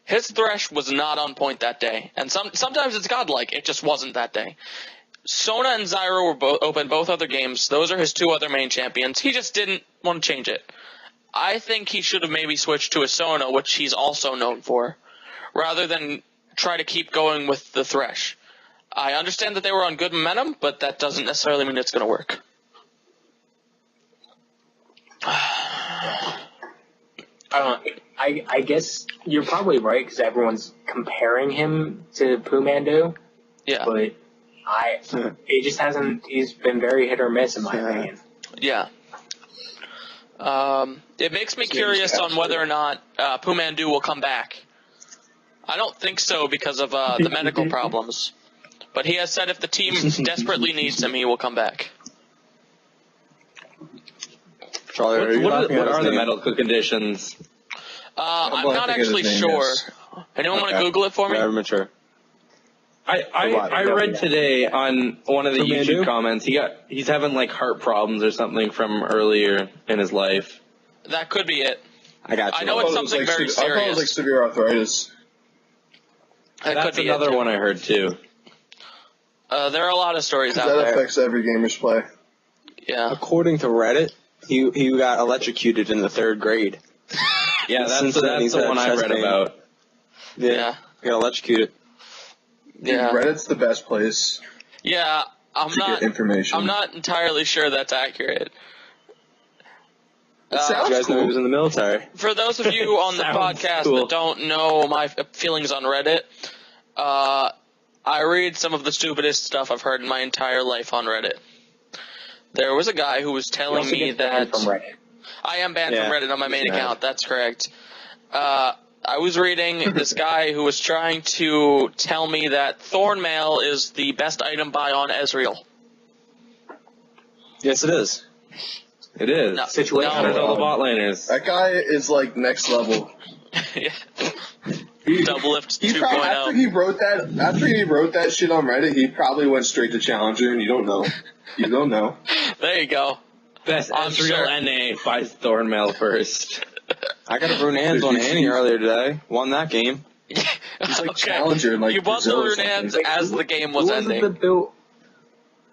[SPEAKER 2] His Thresh was not on point that day, and sometimes it's godlike. It just wasn't that day. Sona and Zyra were open both other games. Those are his two other main champions. He just didn't want to change it. I think he should have maybe switched to a Sona, which he's also known for, rather than try to keep going with the Thresh. I understand that they were on good momentum, but that doesn't necessarily mean it's going to work.
[SPEAKER 3] I guess you're probably right because everyone's comparing him to Pumandu.
[SPEAKER 2] Yeah.
[SPEAKER 3] But it just hasn't. He's been very hit or miss in my opinion.
[SPEAKER 2] Yeah. It makes me curious on whether or not Pumandu will come back. I don't think so because of the medical problems. But he has said if the team desperately needs him, he will come back.
[SPEAKER 1] Charlie,
[SPEAKER 5] What are the medical conditions?
[SPEAKER 2] I'm not actually sure. Anyone want to Google it for me?
[SPEAKER 1] Very mature.
[SPEAKER 5] I read today on one of the
[SPEAKER 1] Pumandu?
[SPEAKER 5] YouTube comments he's having like heart problems or something from earlier in his life.
[SPEAKER 2] That could be it.
[SPEAKER 1] I got you.
[SPEAKER 2] I know it's something very
[SPEAKER 4] I thought it was like
[SPEAKER 2] serious.
[SPEAKER 4] severe arthritis.
[SPEAKER 2] That
[SPEAKER 5] That's
[SPEAKER 2] could be
[SPEAKER 5] another
[SPEAKER 2] it, too.
[SPEAKER 5] one I heard too.
[SPEAKER 2] There are a lot of stories out
[SPEAKER 4] That
[SPEAKER 2] there.
[SPEAKER 4] affects every gamer's play.
[SPEAKER 2] Yeah.
[SPEAKER 1] According to Reddit, he got electrocuted in the 3rd grade.
[SPEAKER 5] Yeah,
[SPEAKER 1] Since
[SPEAKER 5] that's
[SPEAKER 1] then, he's
[SPEAKER 5] the
[SPEAKER 1] had
[SPEAKER 5] one I
[SPEAKER 1] chest
[SPEAKER 5] read
[SPEAKER 1] pain.
[SPEAKER 5] about.
[SPEAKER 2] Yeah.
[SPEAKER 1] He got electrocuted.
[SPEAKER 2] Yeah.
[SPEAKER 4] Reddit's the best place
[SPEAKER 2] Yeah.
[SPEAKER 4] to get information.
[SPEAKER 2] I'm not entirely sure that's accurate.
[SPEAKER 4] It sounds
[SPEAKER 1] You guys know he
[SPEAKER 4] cool.
[SPEAKER 1] was in the military.
[SPEAKER 2] For those of you on the
[SPEAKER 5] Sounds
[SPEAKER 2] podcast
[SPEAKER 5] cool.
[SPEAKER 2] that don't know my feelings on Reddit, I read some of the stupidest stuff I've heard in my entire life on Reddit. There was a guy who was
[SPEAKER 3] He
[SPEAKER 2] telling
[SPEAKER 3] also
[SPEAKER 2] me
[SPEAKER 3] gets banned
[SPEAKER 2] that
[SPEAKER 3] from Reddit.
[SPEAKER 2] I am banned
[SPEAKER 1] Yeah,
[SPEAKER 2] from Reddit on my main
[SPEAKER 1] he's mad.
[SPEAKER 2] account. That's correct. I was reading this guy who was trying to tell me that Thornmail is the best item buy on Ezreal.
[SPEAKER 1] Yes, it is.
[SPEAKER 5] It is.
[SPEAKER 2] No,
[SPEAKER 3] Situation.
[SPEAKER 5] There's
[SPEAKER 2] no.
[SPEAKER 5] all the bot laners.
[SPEAKER 4] That guy is like next level.
[SPEAKER 2] Yeah. Double lift
[SPEAKER 4] He probably,
[SPEAKER 2] 2.0.
[SPEAKER 4] after he wrote that shit on Reddit, he probably went straight to Challenger, and you don't know. You don't know.
[SPEAKER 2] There you go.
[SPEAKER 5] Best
[SPEAKER 2] I'm
[SPEAKER 5] Ezreal
[SPEAKER 2] sure.
[SPEAKER 5] NA buys Thornmail first.
[SPEAKER 1] I got a rune hands on Annie earlier today. Won that game.
[SPEAKER 4] He's like
[SPEAKER 2] Okay.
[SPEAKER 4] Challenger, like
[SPEAKER 2] You bought the
[SPEAKER 4] Brazil or
[SPEAKER 2] rune
[SPEAKER 4] something.
[SPEAKER 2] hands as the game was
[SPEAKER 3] Who was it
[SPEAKER 2] ending.
[SPEAKER 3] that built?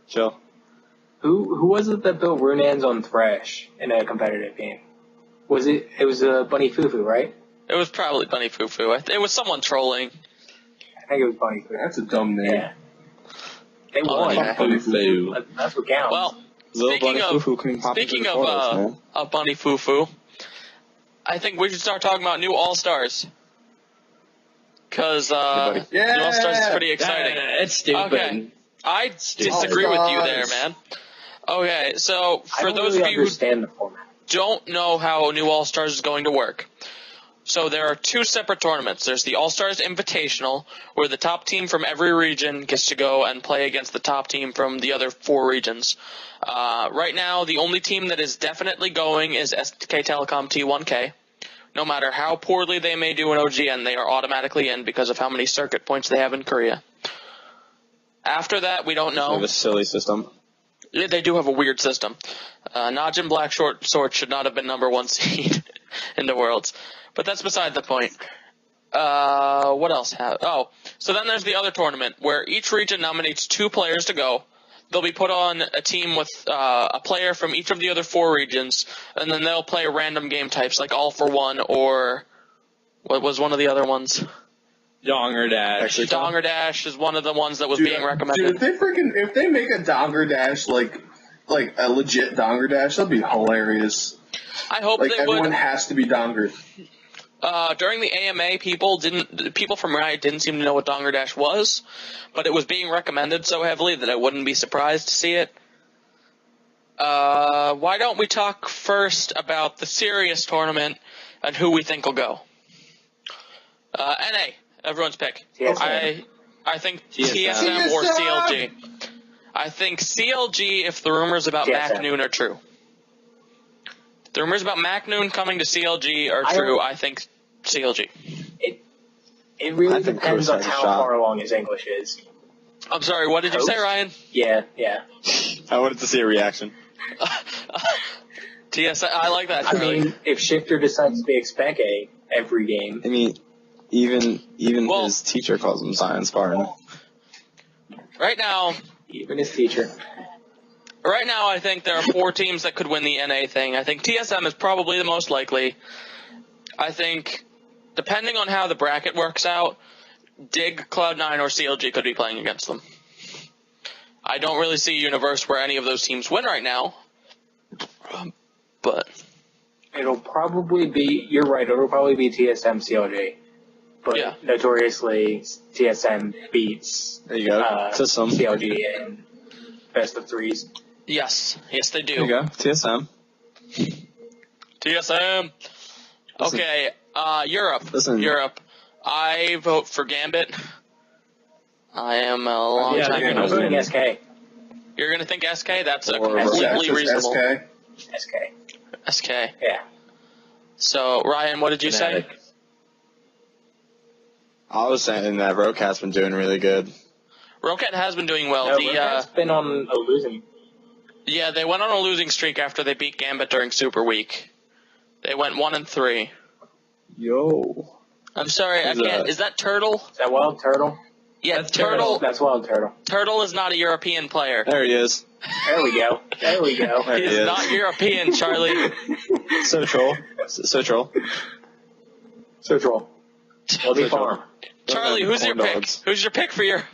[SPEAKER 1] Chill.
[SPEAKER 3] Who was it that built Runans on Thresh in a competitive game? Was it? It was Bunny Fufu, right?
[SPEAKER 2] It was probably Bunny Fufu. It was someone trolling.
[SPEAKER 3] I think it was Bunny Fufu.
[SPEAKER 4] That's a dumb name.
[SPEAKER 3] Yeah. They
[SPEAKER 2] Oh,
[SPEAKER 3] won.
[SPEAKER 2] yeah.
[SPEAKER 5] Foo.
[SPEAKER 3] That's what counts.
[SPEAKER 2] Well,
[SPEAKER 1] Little
[SPEAKER 2] Speaking
[SPEAKER 1] Bunny
[SPEAKER 2] of-
[SPEAKER 1] Fufu couldn't pop into
[SPEAKER 2] speaking
[SPEAKER 1] the
[SPEAKER 2] of
[SPEAKER 1] photos, man.
[SPEAKER 2] Bunny Fufu, I think we should start talking about new All-Stars. Because new
[SPEAKER 4] Yeah.
[SPEAKER 2] All-Stars is pretty exciting.
[SPEAKER 5] It's stupid.
[SPEAKER 2] Okay. I disagree with you there, man. Okay, so
[SPEAKER 3] I
[SPEAKER 2] for
[SPEAKER 3] don't
[SPEAKER 2] those
[SPEAKER 3] really
[SPEAKER 2] of you who
[SPEAKER 3] understand the format.
[SPEAKER 2] don't know how New All-Stars is going to work. So there are two separate tournaments. There's the All-Stars Invitational, where the top team from every region gets to go and play against the top team from the other 4 regions. Right now, the only team that is definitely going is SK Telecom T1K. No matter how poorly they may do in OGN, they are automatically in because of how many circuit points they have in Korea. After that, we don't
[SPEAKER 1] They have
[SPEAKER 2] know.
[SPEAKER 1] a silly system.
[SPEAKER 2] Yeah, they do have a weird system. Najin Black Short Sword should not have been number 1 seed in the Worlds. But that's beside the point. What else? So then there's the other tournament where each region nominates 2 players to go. They'll be put on a team with a player from each of the other 4 regions, and then they'll play random game types like All for One or what was one of the other ones?
[SPEAKER 5] Donger Dash.
[SPEAKER 2] Donger Dash is one of the ones that was being recommended.
[SPEAKER 4] Dude, if they make a Donger Dash like a legit Donger Dash, that'd be hilarious.
[SPEAKER 2] I hope
[SPEAKER 4] Like
[SPEAKER 2] they
[SPEAKER 4] everyone
[SPEAKER 2] would.
[SPEAKER 4] has to be Dongered.
[SPEAKER 2] During the AMA, people from Riot didn't seem to know what Donger Dash was, but it was being recommended so heavily that I wouldn't be surprised to see it. Why don't we talk first about the serious tournament and who we think will go? NA, everyone's pick.
[SPEAKER 3] TSM.
[SPEAKER 2] I think
[SPEAKER 5] TSM.
[SPEAKER 2] TSM or CLG. I think CLG, if the rumors about
[SPEAKER 3] TSM.
[SPEAKER 2] MacNoon are true. If the rumors about MacNoon coming to CLG are true, I think CLG.
[SPEAKER 3] It really
[SPEAKER 1] I think
[SPEAKER 3] depends
[SPEAKER 1] Coach
[SPEAKER 3] on
[SPEAKER 1] has a
[SPEAKER 3] how
[SPEAKER 1] shot.
[SPEAKER 3] far along his English is.
[SPEAKER 2] I'm sorry, what did you say,
[SPEAKER 3] Coach?
[SPEAKER 2] Ryan?
[SPEAKER 3] Yeah.
[SPEAKER 1] I wanted to see a reaction.
[SPEAKER 2] TSM, I like that,
[SPEAKER 3] I
[SPEAKER 2] Charlie.
[SPEAKER 3] mean, if Shifter decides to be Expeke every game,
[SPEAKER 1] I mean, even
[SPEAKER 2] Well-
[SPEAKER 1] his teacher calls him Zion Spartan.
[SPEAKER 2] Right now,
[SPEAKER 3] even his teacher.
[SPEAKER 2] I think there are 4 teams that could win the NA thing. I think TSM is probably the most likely. I think, depending on how the bracket works out, Dig, Cloud9, or CLG could be playing against them. I don't really see a universe where any of those teams win right now. But
[SPEAKER 3] It'll probably be, you're right, it'll probably be TSM CLG. But
[SPEAKER 2] Yeah.
[SPEAKER 3] notoriously, TSM beats
[SPEAKER 1] There you go. System. There
[SPEAKER 3] CLG in best of threes.
[SPEAKER 2] yes, they do.
[SPEAKER 1] you go. TSM.
[SPEAKER 2] TSM.
[SPEAKER 1] Listen.
[SPEAKER 2] Okay, Europe.
[SPEAKER 1] Listen.
[SPEAKER 2] Europe. I vote for Gambit. I am a long
[SPEAKER 5] Yeah,
[SPEAKER 2] time
[SPEAKER 5] you're
[SPEAKER 3] I'm
[SPEAKER 2] ago.
[SPEAKER 3] voting SK.
[SPEAKER 2] You're gonna think SK? That's a
[SPEAKER 1] Or
[SPEAKER 2] completely
[SPEAKER 4] Texas
[SPEAKER 2] reasonable.
[SPEAKER 4] SK.
[SPEAKER 3] SK.
[SPEAKER 2] SK.
[SPEAKER 3] Yeah.
[SPEAKER 2] So Ryan, what did you say?
[SPEAKER 5] Fnatic.
[SPEAKER 1] I was saying that Rocat's been doing really good.
[SPEAKER 2] Rocket has been doing well.
[SPEAKER 3] No, Rocket's been on a losing.
[SPEAKER 2] Yeah, they went on a losing streak after they beat Gambit during Super Week. They went 1-3.
[SPEAKER 1] Yo.
[SPEAKER 2] I'm sorry, I
[SPEAKER 1] Who's
[SPEAKER 2] can't.
[SPEAKER 1] that?
[SPEAKER 2] Is that Turtle?
[SPEAKER 3] Is that Wild Turtle?
[SPEAKER 2] Yeah,
[SPEAKER 5] That's
[SPEAKER 2] Turtle.
[SPEAKER 3] That's Wild Turtle.
[SPEAKER 2] Turtle is not a European player.
[SPEAKER 1] There he is.
[SPEAKER 3] There we go. There we go.
[SPEAKER 1] There
[SPEAKER 2] He's
[SPEAKER 1] he is.
[SPEAKER 2] not European, Charlie.
[SPEAKER 1] So troll. So troll.
[SPEAKER 3] So troll. Let me farm.
[SPEAKER 2] Charlie, who's your
[SPEAKER 1] Corn
[SPEAKER 2] pick?
[SPEAKER 1] dogs.
[SPEAKER 2] Who's your pick for Europe?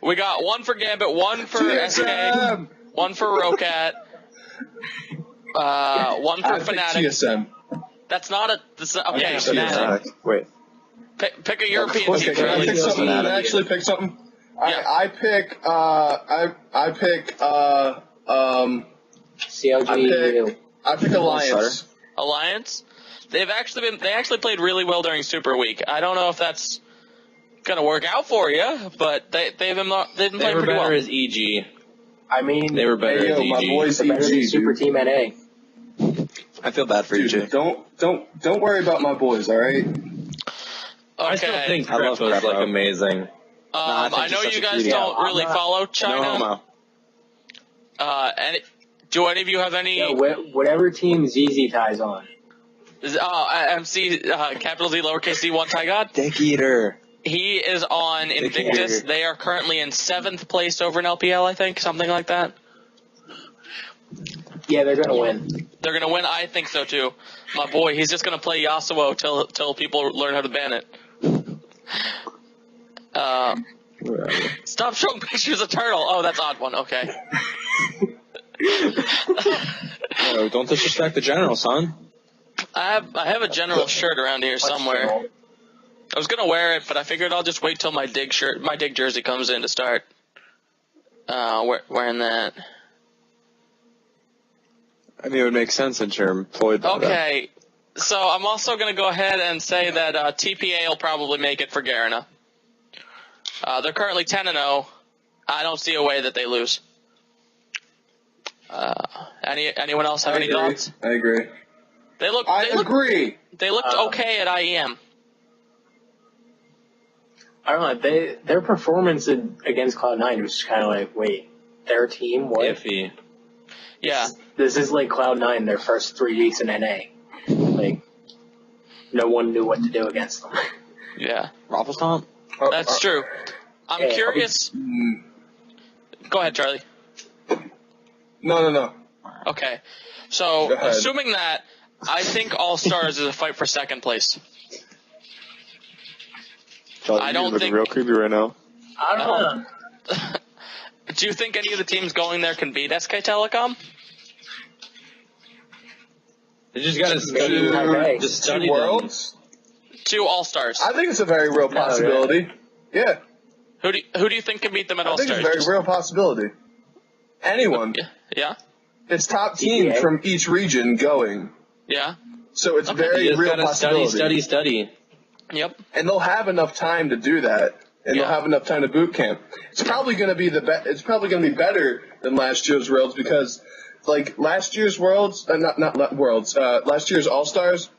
[SPEAKER 2] We got one for Gambit, one for SK,
[SPEAKER 4] TSM.
[SPEAKER 2] one for Rocat, one for
[SPEAKER 4] I picked
[SPEAKER 2] Fnatic.
[SPEAKER 4] TSM.
[SPEAKER 2] That's not a. Okay,
[SPEAKER 4] Yeah,
[SPEAKER 2] Fnatic.
[SPEAKER 1] Wait.
[SPEAKER 2] Pick a European
[SPEAKER 4] Okay,
[SPEAKER 2] team,
[SPEAKER 4] can I
[SPEAKER 2] Charlie.
[SPEAKER 4] pick something?
[SPEAKER 1] Fnatic.
[SPEAKER 4] Can I actually pick something?
[SPEAKER 2] Yeah.
[SPEAKER 4] I pick
[SPEAKER 3] CLG.
[SPEAKER 4] I pick Alliance.
[SPEAKER 2] Alliance. They actually played really well during Super Week. I don't know if that's gonna work out for you, but they've been
[SPEAKER 5] They
[SPEAKER 2] playing
[SPEAKER 5] were
[SPEAKER 2] pretty
[SPEAKER 5] better
[SPEAKER 2] well.
[SPEAKER 5] as EG.
[SPEAKER 3] I mean,
[SPEAKER 5] They were better
[SPEAKER 4] Hey,
[SPEAKER 5] as
[SPEAKER 4] yo, my
[SPEAKER 5] EG.
[SPEAKER 4] boys
[SPEAKER 3] they're better than
[SPEAKER 4] EG,
[SPEAKER 3] Super
[SPEAKER 4] dude.
[SPEAKER 3] Team NA.
[SPEAKER 1] I feel bad for you,
[SPEAKER 4] Dude,
[SPEAKER 1] Jay.
[SPEAKER 4] don't worry about my boys, all right?
[SPEAKER 5] I still
[SPEAKER 2] Okay.
[SPEAKER 5] think
[SPEAKER 1] I love
[SPEAKER 5] Prep was
[SPEAKER 1] Prep,
[SPEAKER 5] like
[SPEAKER 1] bro.
[SPEAKER 5] amazing.
[SPEAKER 1] I think
[SPEAKER 2] I know
[SPEAKER 1] he's such
[SPEAKER 2] you
[SPEAKER 1] a
[SPEAKER 2] guys
[SPEAKER 1] cutie.
[SPEAKER 2] don't
[SPEAKER 3] Yeah,
[SPEAKER 2] really
[SPEAKER 3] I'm not-
[SPEAKER 2] follow
[SPEAKER 1] No
[SPEAKER 2] China.
[SPEAKER 1] homo.
[SPEAKER 2] Do any of you have any?
[SPEAKER 3] Yeah, whatever team ZZ ties on.
[SPEAKER 2] MC capital Z lowercase z one Ty God.
[SPEAKER 1] Dick eater.
[SPEAKER 2] He is on Invictus.
[SPEAKER 1] Dick eater.
[SPEAKER 2] They are currently in 7th place over in LPL, I think, something like that.
[SPEAKER 3] Yeah, they're gonna win.
[SPEAKER 2] They're gonna win. I think so too. My boy, he's just gonna play Yasuo till people learn how to ban it.
[SPEAKER 1] Whatever.
[SPEAKER 2] Stop showing pictures of Turtle. Oh, that's odd one. Okay.
[SPEAKER 1] Yo, don't disrespect the general, son.
[SPEAKER 2] I have a general shirt around here somewhere. I was gonna wear it, but I figured I'll just wait till my dig jersey comes in to start wearing that.
[SPEAKER 1] I mean, it would make sense since you're employed by them.
[SPEAKER 2] Okay, so I'm also gonna go ahead and say that TPA will probably make it for Garena. They're currently 10-0. I don't see a way that they lose. Anyone else have any thoughts?
[SPEAKER 4] I agree.
[SPEAKER 2] They looked okay at IEM.
[SPEAKER 3] I don't know. Their performance against Cloud9 was kind of like, wait, their team? What?
[SPEAKER 5] Iffy.
[SPEAKER 2] Yeah.
[SPEAKER 3] This is like Cloud9, their first 3 weeks in NA. Like, no one knew what to do against them.
[SPEAKER 2] Yeah.
[SPEAKER 1] Raffle Stomp?
[SPEAKER 2] That's true. I'm
[SPEAKER 3] Yeah,
[SPEAKER 2] curious. Go ahead, Charlie.
[SPEAKER 4] No.
[SPEAKER 2] Okay. So,
[SPEAKER 4] Go ahead.
[SPEAKER 2] assuming that, I think All Stars is a fight for 2nd place.
[SPEAKER 1] Charlie,
[SPEAKER 2] I
[SPEAKER 1] you're
[SPEAKER 2] don't
[SPEAKER 1] looking
[SPEAKER 2] think-
[SPEAKER 1] real creepy right now.
[SPEAKER 3] I don't know.
[SPEAKER 2] Do you think any of the teams going there can beat SK Telecom?
[SPEAKER 5] They just gotta
[SPEAKER 3] Maybe Taipei.
[SPEAKER 5] just
[SPEAKER 4] Two
[SPEAKER 5] study them.
[SPEAKER 4] worlds?
[SPEAKER 2] 2 All Stars.
[SPEAKER 4] I think it's a very real possibility. Yeah,
[SPEAKER 2] Who do you think can beat them at
[SPEAKER 4] I
[SPEAKER 2] All
[SPEAKER 4] think it's
[SPEAKER 2] Stars?
[SPEAKER 4] a very real possibility. Anyone.
[SPEAKER 2] Yeah.
[SPEAKER 4] It's top teams
[SPEAKER 3] TPA.
[SPEAKER 4] from each region going.
[SPEAKER 2] Yeah.
[SPEAKER 4] So it's
[SPEAKER 5] You
[SPEAKER 4] very
[SPEAKER 5] just
[SPEAKER 4] real
[SPEAKER 5] gotta
[SPEAKER 4] possibility.
[SPEAKER 5] study.
[SPEAKER 2] Yep.
[SPEAKER 4] And they'll have enough time to do that. and they'll have enough time to boot camp. It's probably going to be it's probably going to be better than last year's Worlds because, like last year's Worlds, not Worlds, last year's All Stars,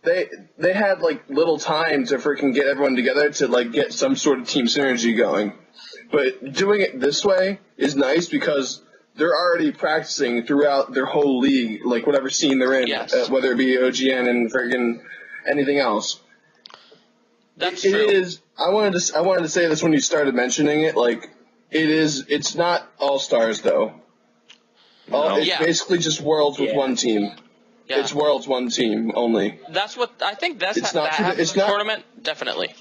[SPEAKER 4] they had like little time to freaking get everyone together to like get some sort of team synergy going. But doing it this way is nice because they're already practicing throughout their whole league, like whatever scene they're in,
[SPEAKER 2] Yes.
[SPEAKER 4] whether it be OGN and friggin' anything else.
[SPEAKER 2] That's
[SPEAKER 4] It
[SPEAKER 2] true.
[SPEAKER 4] is. I wanted to say this when you started mentioning it. Like, it's not All Stars though. It's
[SPEAKER 2] Yeah.
[SPEAKER 4] basically just Worlds with one team.
[SPEAKER 2] Yeah.
[SPEAKER 4] It's Worlds one team only.
[SPEAKER 2] That's what I think. That's
[SPEAKER 4] It's not
[SPEAKER 2] that
[SPEAKER 4] for the-
[SPEAKER 2] happens
[SPEAKER 4] it's
[SPEAKER 2] in
[SPEAKER 4] not-
[SPEAKER 2] tournament definitely.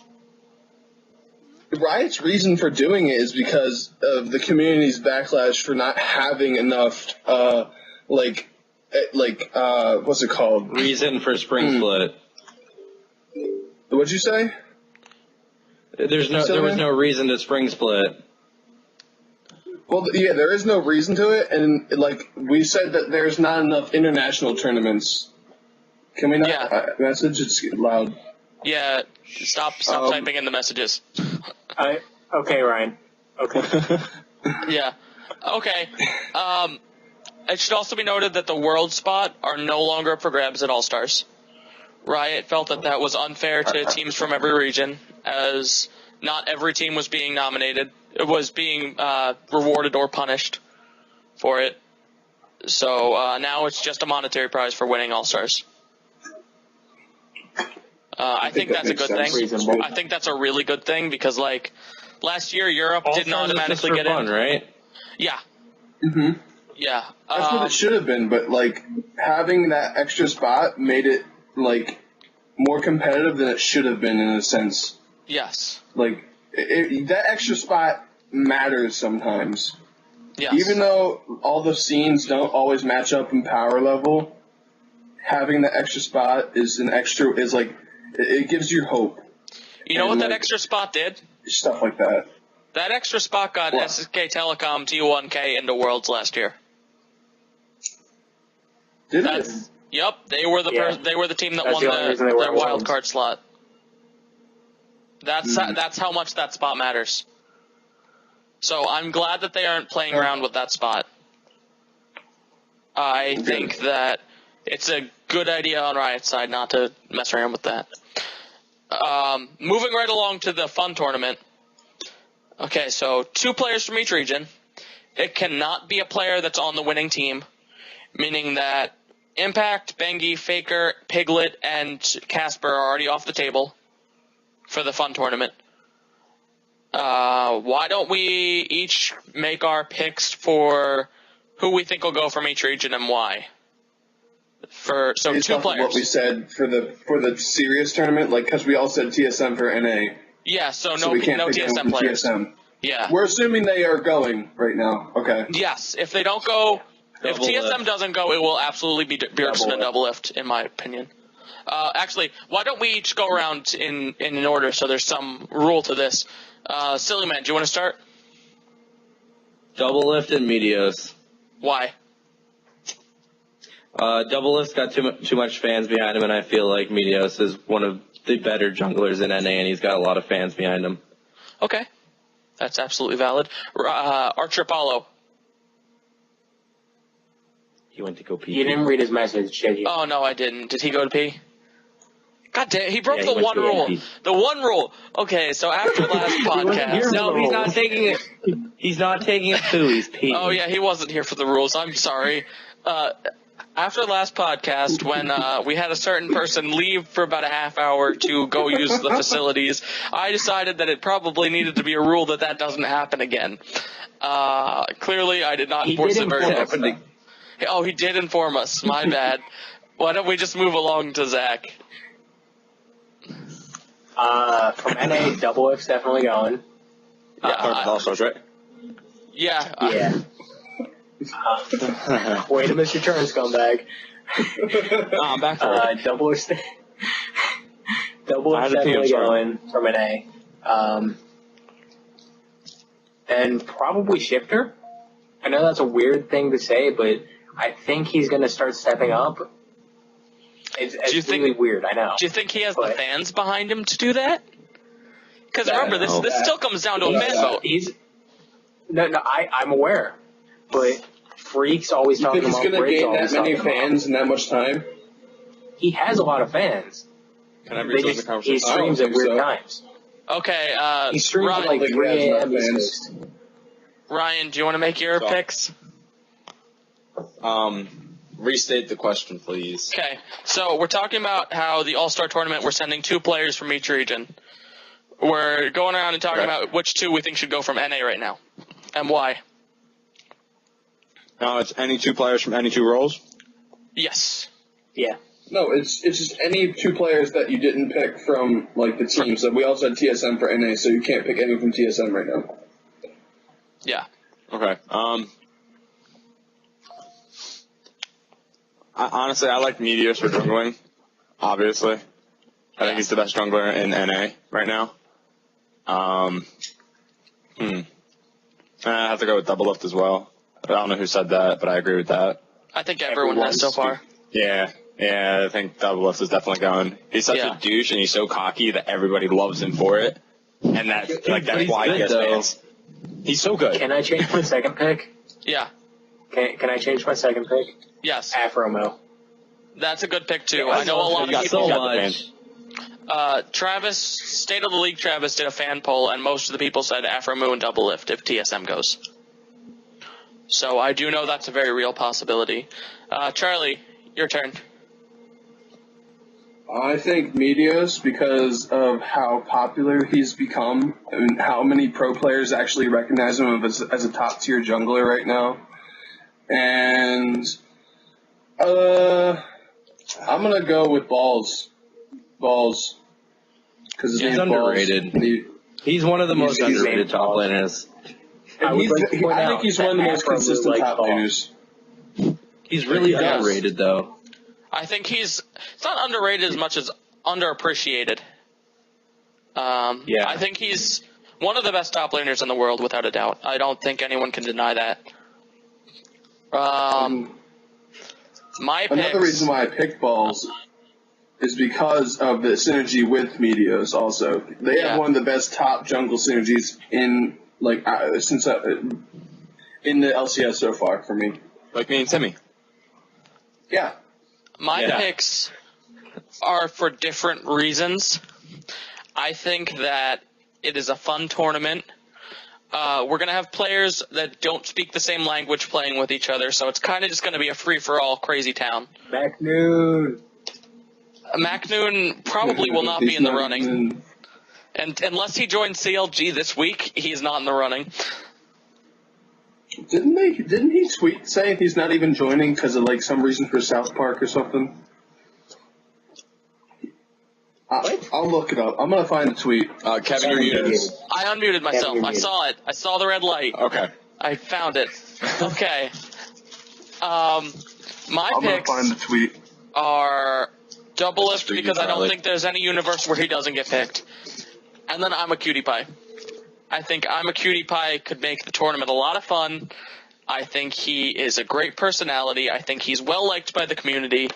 [SPEAKER 4] Riot's reason for doing it is because of the community's backlash for not having enough, what's it called?
[SPEAKER 5] Reason for spring split.
[SPEAKER 4] What'd you say?
[SPEAKER 5] There was no reason to spring split.
[SPEAKER 4] Well, yeah, there is no reason to it, and like we said that there's not enough international tournaments. Can we not message? It's loud.
[SPEAKER 2] Yeah. Stop typing in the messages.
[SPEAKER 3] Okay, Ryan. Okay.
[SPEAKER 2] Yeah. Okay. It should also be noted that the world spot are no longer up for grabs at All Stars. Riot felt that was unfair to teams from every region, as not every team was being nominated. It was being rewarded or punished for it. So now it's just a monetary prize for winning All Stars. I think that's a good thing.
[SPEAKER 3] Reasonable.
[SPEAKER 2] I think that's a really good thing because, like, last year Europe didn't
[SPEAKER 5] All-Stars is
[SPEAKER 2] automatically
[SPEAKER 5] just
[SPEAKER 2] get
[SPEAKER 5] for fun,
[SPEAKER 2] in.
[SPEAKER 5] right?
[SPEAKER 2] Yeah.
[SPEAKER 4] Mm-hmm.
[SPEAKER 2] Yeah.
[SPEAKER 4] That's what it should have been, but like having that extra spot made it like more competitive than it should have been in a sense.
[SPEAKER 2] Yes.
[SPEAKER 4] Like that extra spot matters sometimes.
[SPEAKER 2] Yes.
[SPEAKER 4] Even though all the scenes don't always match up in power level, having the extra spot is like it gives you hope.
[SPEAKER 2] You know
[SPEAKER 4] and,
[SPEAKER 2] what that
[SPEAKER 4] like,
[SPEAKER 2] extra spot did?
[SPEAKER 4] Stuff like that.
[SPEAKER 2] That extra spot got
[SPEAKER 4] What?
[SPEAKER 2] SSK Telecom T1K into Worlds last year.
[SPEAKER 4] Did
[SPEAKER 2] That's
[SPEAKER 4] it?
[SPEAKER 2] yep. They were the team that
[SPEAKER 3] That's
[SPEAKER 2] won
[SPEAKER 3] the only reason they were
[SPEAKER 2] their
[SPEAKER 3] at
[SPEAKER 2] wild
[SPEAKER 3] Worlds.
[SPEAKER 2] card slot. That's how much that spot matters. So I'm glad that they aren't playing around with that spot. I think that it's a good idea on Riot's side not to mess around with that. Moving right along to the fun tournament. Okay, so 2 players from each region. It cannot be a player that's on the winning team, meaning that Impact, Bengi, Faker, Piglet, and Casper are already off the table for the fun tournament. Why don't we each make our picks for who we think will go from each region and why? So
[SPEAKER 4] Based
[SPEAKER 2] 2
[SPEAKER 4] off of
[SPEAKER 2] players.
[SPEAKER 4] what we said for the serious tournament, like because we all said TSM for NA,
[SPEAKER 2] Yeah, so
[SPEAKER 4] so
[SPEAKER 2] no
[SPEAKER 4] we can't pick
[SPEAKER 2] TSM
[SPEAKER 4] anyone from
[SPEAKER 2] players.
[SPEAKER 4] TSM.
[SPEAKER 2] Yeah.
[SPEAKER 4] We're assuming they are going right now. Okay.
[SPEAKER 2] Yes, if they don't go, if
[SPEAKER 5] Double
[SPEAKER 2] TSM
[SPEAKER 5] lift.
[SPEAKER 2] doesn't go, it will absolutely be Bjergsen and
[SPEAKER 3] lift.
[SPEAKER 2] double lift, in my opinion. Actually, why don't we each go around in an order so there's some rule to this? Silly Man, do you want to start?
[SPEAKER 5] Double lift and Meteos.
[SPEAKER 2] Why?
[SPEAKER 5] Double lift's got too much fans behind him, and I feel like Meteos is one of the better junglers in NA, and he's got a lot of fans behind him.
[SPEAKER 2] Okay. That's absolutely valid. Archer Apollo.
[SPEAKER 5] He went to go pee.
[SPEAKER 3] You didn't read his message, did you?
[SPEAKER 2] Oh, no, I didn't. Did he go to pee? God damn, he broke
[SPEAKER 5] Yeah,
[SPEAKER 2] the
[SPEAKER 5] he went
[SPEAKER 2] one
[SPEAKER 5] to
[SPEAKER 2] rule.
[SPEAKER 5] pee.
[SPEAKER 2] The one rule. Okay, so after last podcast.
[SPEAKER 5] No, he's not taking it. He's not taking a poo. He's peeing.
[SPEAKER 2] Oh, yeah, he wasn't here for the rules. I'm sorry. After last podcast, when we had a certain person leave for about a half hour to go use the facilities, I decided that it probably needed to be a rule that doesn't happen again. Clearly, I did not enforce it very well. Oh, he did inform us. My bad. Why don't we just move along to Zach?
[SPEAKER 3] From NA, double F's definitely going.
[SPEAKER 1] All-Stars, right?
[SPEAKER 2] Yeah.
[SPEAKER 3] Yeah. Way to miss your turn, scumbag.
[SPEAKER 1] I'm back for it.
[SPEAKER 3] Double F's
[SPEAKER 1] I had to pee, I'm
[SPEAKER 3] definitely
[SPEAKER 1] sorry.
[SPEAKER 3] going from NA. And probably Shifter. I know that's a weird thing to say, but I think he's going to start stepping up. It's
[SPEAKER 2] Do you think-
[SPEAKER 3] really weird, I know.
[SPEAKER 2] Do you think he has the
[SPEAKER 3] But-
[SPEAKER 2] fans behind him to do that? Because remember, this still comes down to a fan vote.
[SPEAKER 3] I'm aware, but Freak's always
[SPEAKER 4] You
[SPEAKER 3] talking
[SPEAKER 4] think he's
[SPEAKER 3] about
[SPEAKER 4] going to
[SPEAKER 3] Briggs,
[SPEAKER 4] gain that
[SPEAKER 3] always
[SPEAKER 4] many
[SPEAKER 3] talking about-
[SPEAKER 4] fans in that much time?
[SPEAKER 3] He has a lot of fans.
[SPEAKER 1] Can I
[SPEAKER 3] They
[SPEAKER 1] rejoin the
[SPEAKER 3] just,
[SPEAKER 1] conversation?
[SPEAKER 3] he streams at
[SPEAKER 4] think
[SPEAKER 3] weird
[SPEAKER 4] so.
[SPEAKER 3] times.
[SPEAKER 2] Okay,
[SPEAKER 3] He streams at
[SPEAKER 2] Ryan,
[SPEAKER 3] like 3
[SPEAKER 4] he has
[SPEAKER 3] a.m.
[SPEAKER 4] enough
[SPEAKER 3] East
[SPEAKER 4] fans.
[SPEAKER 3] Coast.
[SPEAKER 2] Ryan, do you want to make your
[SPEAKER 1] So-
[SPEAKER 2] picks?
[SPEAKER 1] Restate the question, please.
[SPEAKER 2] Okay, so we're talking about how the All-Star Tournament, we're sending 2 players from each region. We're going around and talking
[SPEAKER 1] Okay.
[SPEAKER 2] about which 2 we think should go from NA right now, and why.
[SPEAKER 1] No, it's any 2 players from any 2 roles.
[SPEAKER 2] Yes.
[SPEAKER 3] Yeah.
[SPEAKER 4] No, it's just any 2 players that you didn't pick from like the teams. So we also had TSM for NA, so you can't pick anyone from TSM right now.
[SPEAKER 2] Yeah.
[SPEAKER 1] Okay. Honestly, I like Meteos for jungling. Obviously, I think he's the best jungler in NA right now. I have to go with Double Lift as well. I don't know who said that, but I agree with that.
[SPEAKER 2] I think everyone has so far.
[SPEAKER 1] Yeah, I think Double Lift is definitely going. He's such
[SPEAKER 2] Yeah.
[SPEAKER 1] a douche, and he's so cocky that everybody loves him for it, and that's
[SPEAKER 5] He's
[SPEAKER 1] why he
[SPEAKER 5] good,
[SPEAKER 1] gets
[SPEAKER 5] though.
[SPEAKER 1] fans. He's so good.
[SPEAKER 3] Can I change my second pick?
[SPEAKER 2] Yeah.
[SPEAKER 3] Can I change my second pick?
[SPEAKER 2] Yes.
[SPEAKER 3] Afromo.
[SPEAKER 2] That's a good pick, too.
[SPEAKER 3] Yeah,
[SPEAKER 2] I know a lot
[SPEAKER 1] You
[SPEAKER 2] of
[SPEAKER 1] got
[SPEAKER 2] people.
[SPEAKER 1] the
[SPEAKER 5] much.
[SPEAKER 2] Travis, State of the League Travis did a fan poll, and most of the people said Afro Moo and Double Lift if TSM goes. So I do know that's a very real possibility. Charlie, your turn.
[SPEAKER 4] I think Meteos because of how popular he's become and how many pro players actually recognize him as a top tier jungler right now. And I'm gonna go with Balls. Balls. Because his
[SPEAKER 5] He's
[SPEAKER 4] name's
[SPEAKER 5] underrated.
[SPEAKER 4] Balls.
[SPEAKER 5] He's one of the most
[SPEAKER 3] He's
[SPEAKER 5] underrated top
[SPEAKER 3] Balls.
[SPEAKER 5] laners.
[SPEAKER 3] I would like to point
[SPEAKER 4] I
[SPEAKER 3] out
[SPEAKER 4] think he's
[SPEAKER 3] that
[SPEAKER 4] one of the most
[SPEAKER 3] Afro Moo
[SPEAKER 4] consistent
[SPEAKER 3] likes
[SPEAKER 4] top
[SPEAKER 3] Balls.
[SPEAKER 4] laners.
[SPEAKER 5] He's really
[SPEAKER 1] Yes.
[SPEAKER 5] underrated, though.
[SPEAKER 2] I think he's not underrated as much as underappreciated.
[SPEAKER 5] Yeah.
[SPEAKER 2] I think he's one of the best top laners in the world, without a doubt. I don't think anyone can deny that. My
[SPEAKER 4] Another
[SPEAKER 2] picks.
[SPEAKER 4] reason why I picked Balls is because of the synergy with Meteos. Also, they
[SPEAKER 2] Yeah.
[SPEAKER 4] have one of the best top jungle synergies in in the LCS so far for me.
[SPEAKER 1] Like me and Timmy.
[SPEAKER 4] Yeah,
[SPEAKER 2] My
[SPEAKER 5] Yeah.
[SPEAKER 2] picks are for different reasons. I think that it is a fun tournament. We're going to have players that don't speak the same language playing with each other, so it's kind of just going to be a free-for-all crazy town.
[SPEAKER 3] Macnoon.
[SPEAKER 2] Macnoon probably will not be
[SPEAKER 4] He's
[SPEAKER 2] in the
[SPEAKER 4] not
[SPEAKER 2] running.
[SPEAKER 4] even-
[SPEAKER 2] And unless he joins CLG this week, he's not in the running.
[SPEAKER 4] Didn't he tweet saying he's not even joining because of like some reason for South Park or something? I'll look it up. I'm gonna find the tweet.
[SPEAKER 1] Kevin, you're muted.
[SPEAKER 2] I unmuted myself.
[SPEAKER 3] you're
[SPEAKER 2] I
[SPEAKER 3] muted.
[SPEAKER 2] saw it. I saw the red light.
[SPEAKER 1] Okay.
[SPEAKER 2] I found it. Okay. My
[SPEAKER 4] I'm gonna
[SPEAKER 2] picks
[SPEAKER 4] find the tweet.
[SPEAKER 2] are Double Lift
[SPEAKER 1] Street
[SPEAKER 2] because I don't
[SPEAKER 1] Charlie.
[SPEAKER 2] think there's any universe where he doesn't get picked. And then I'm a Cutie Pie. I think I'm a Cutie Pie could make the tournament a lot of fun. I think he is a great personality. I think he's well liked by the community.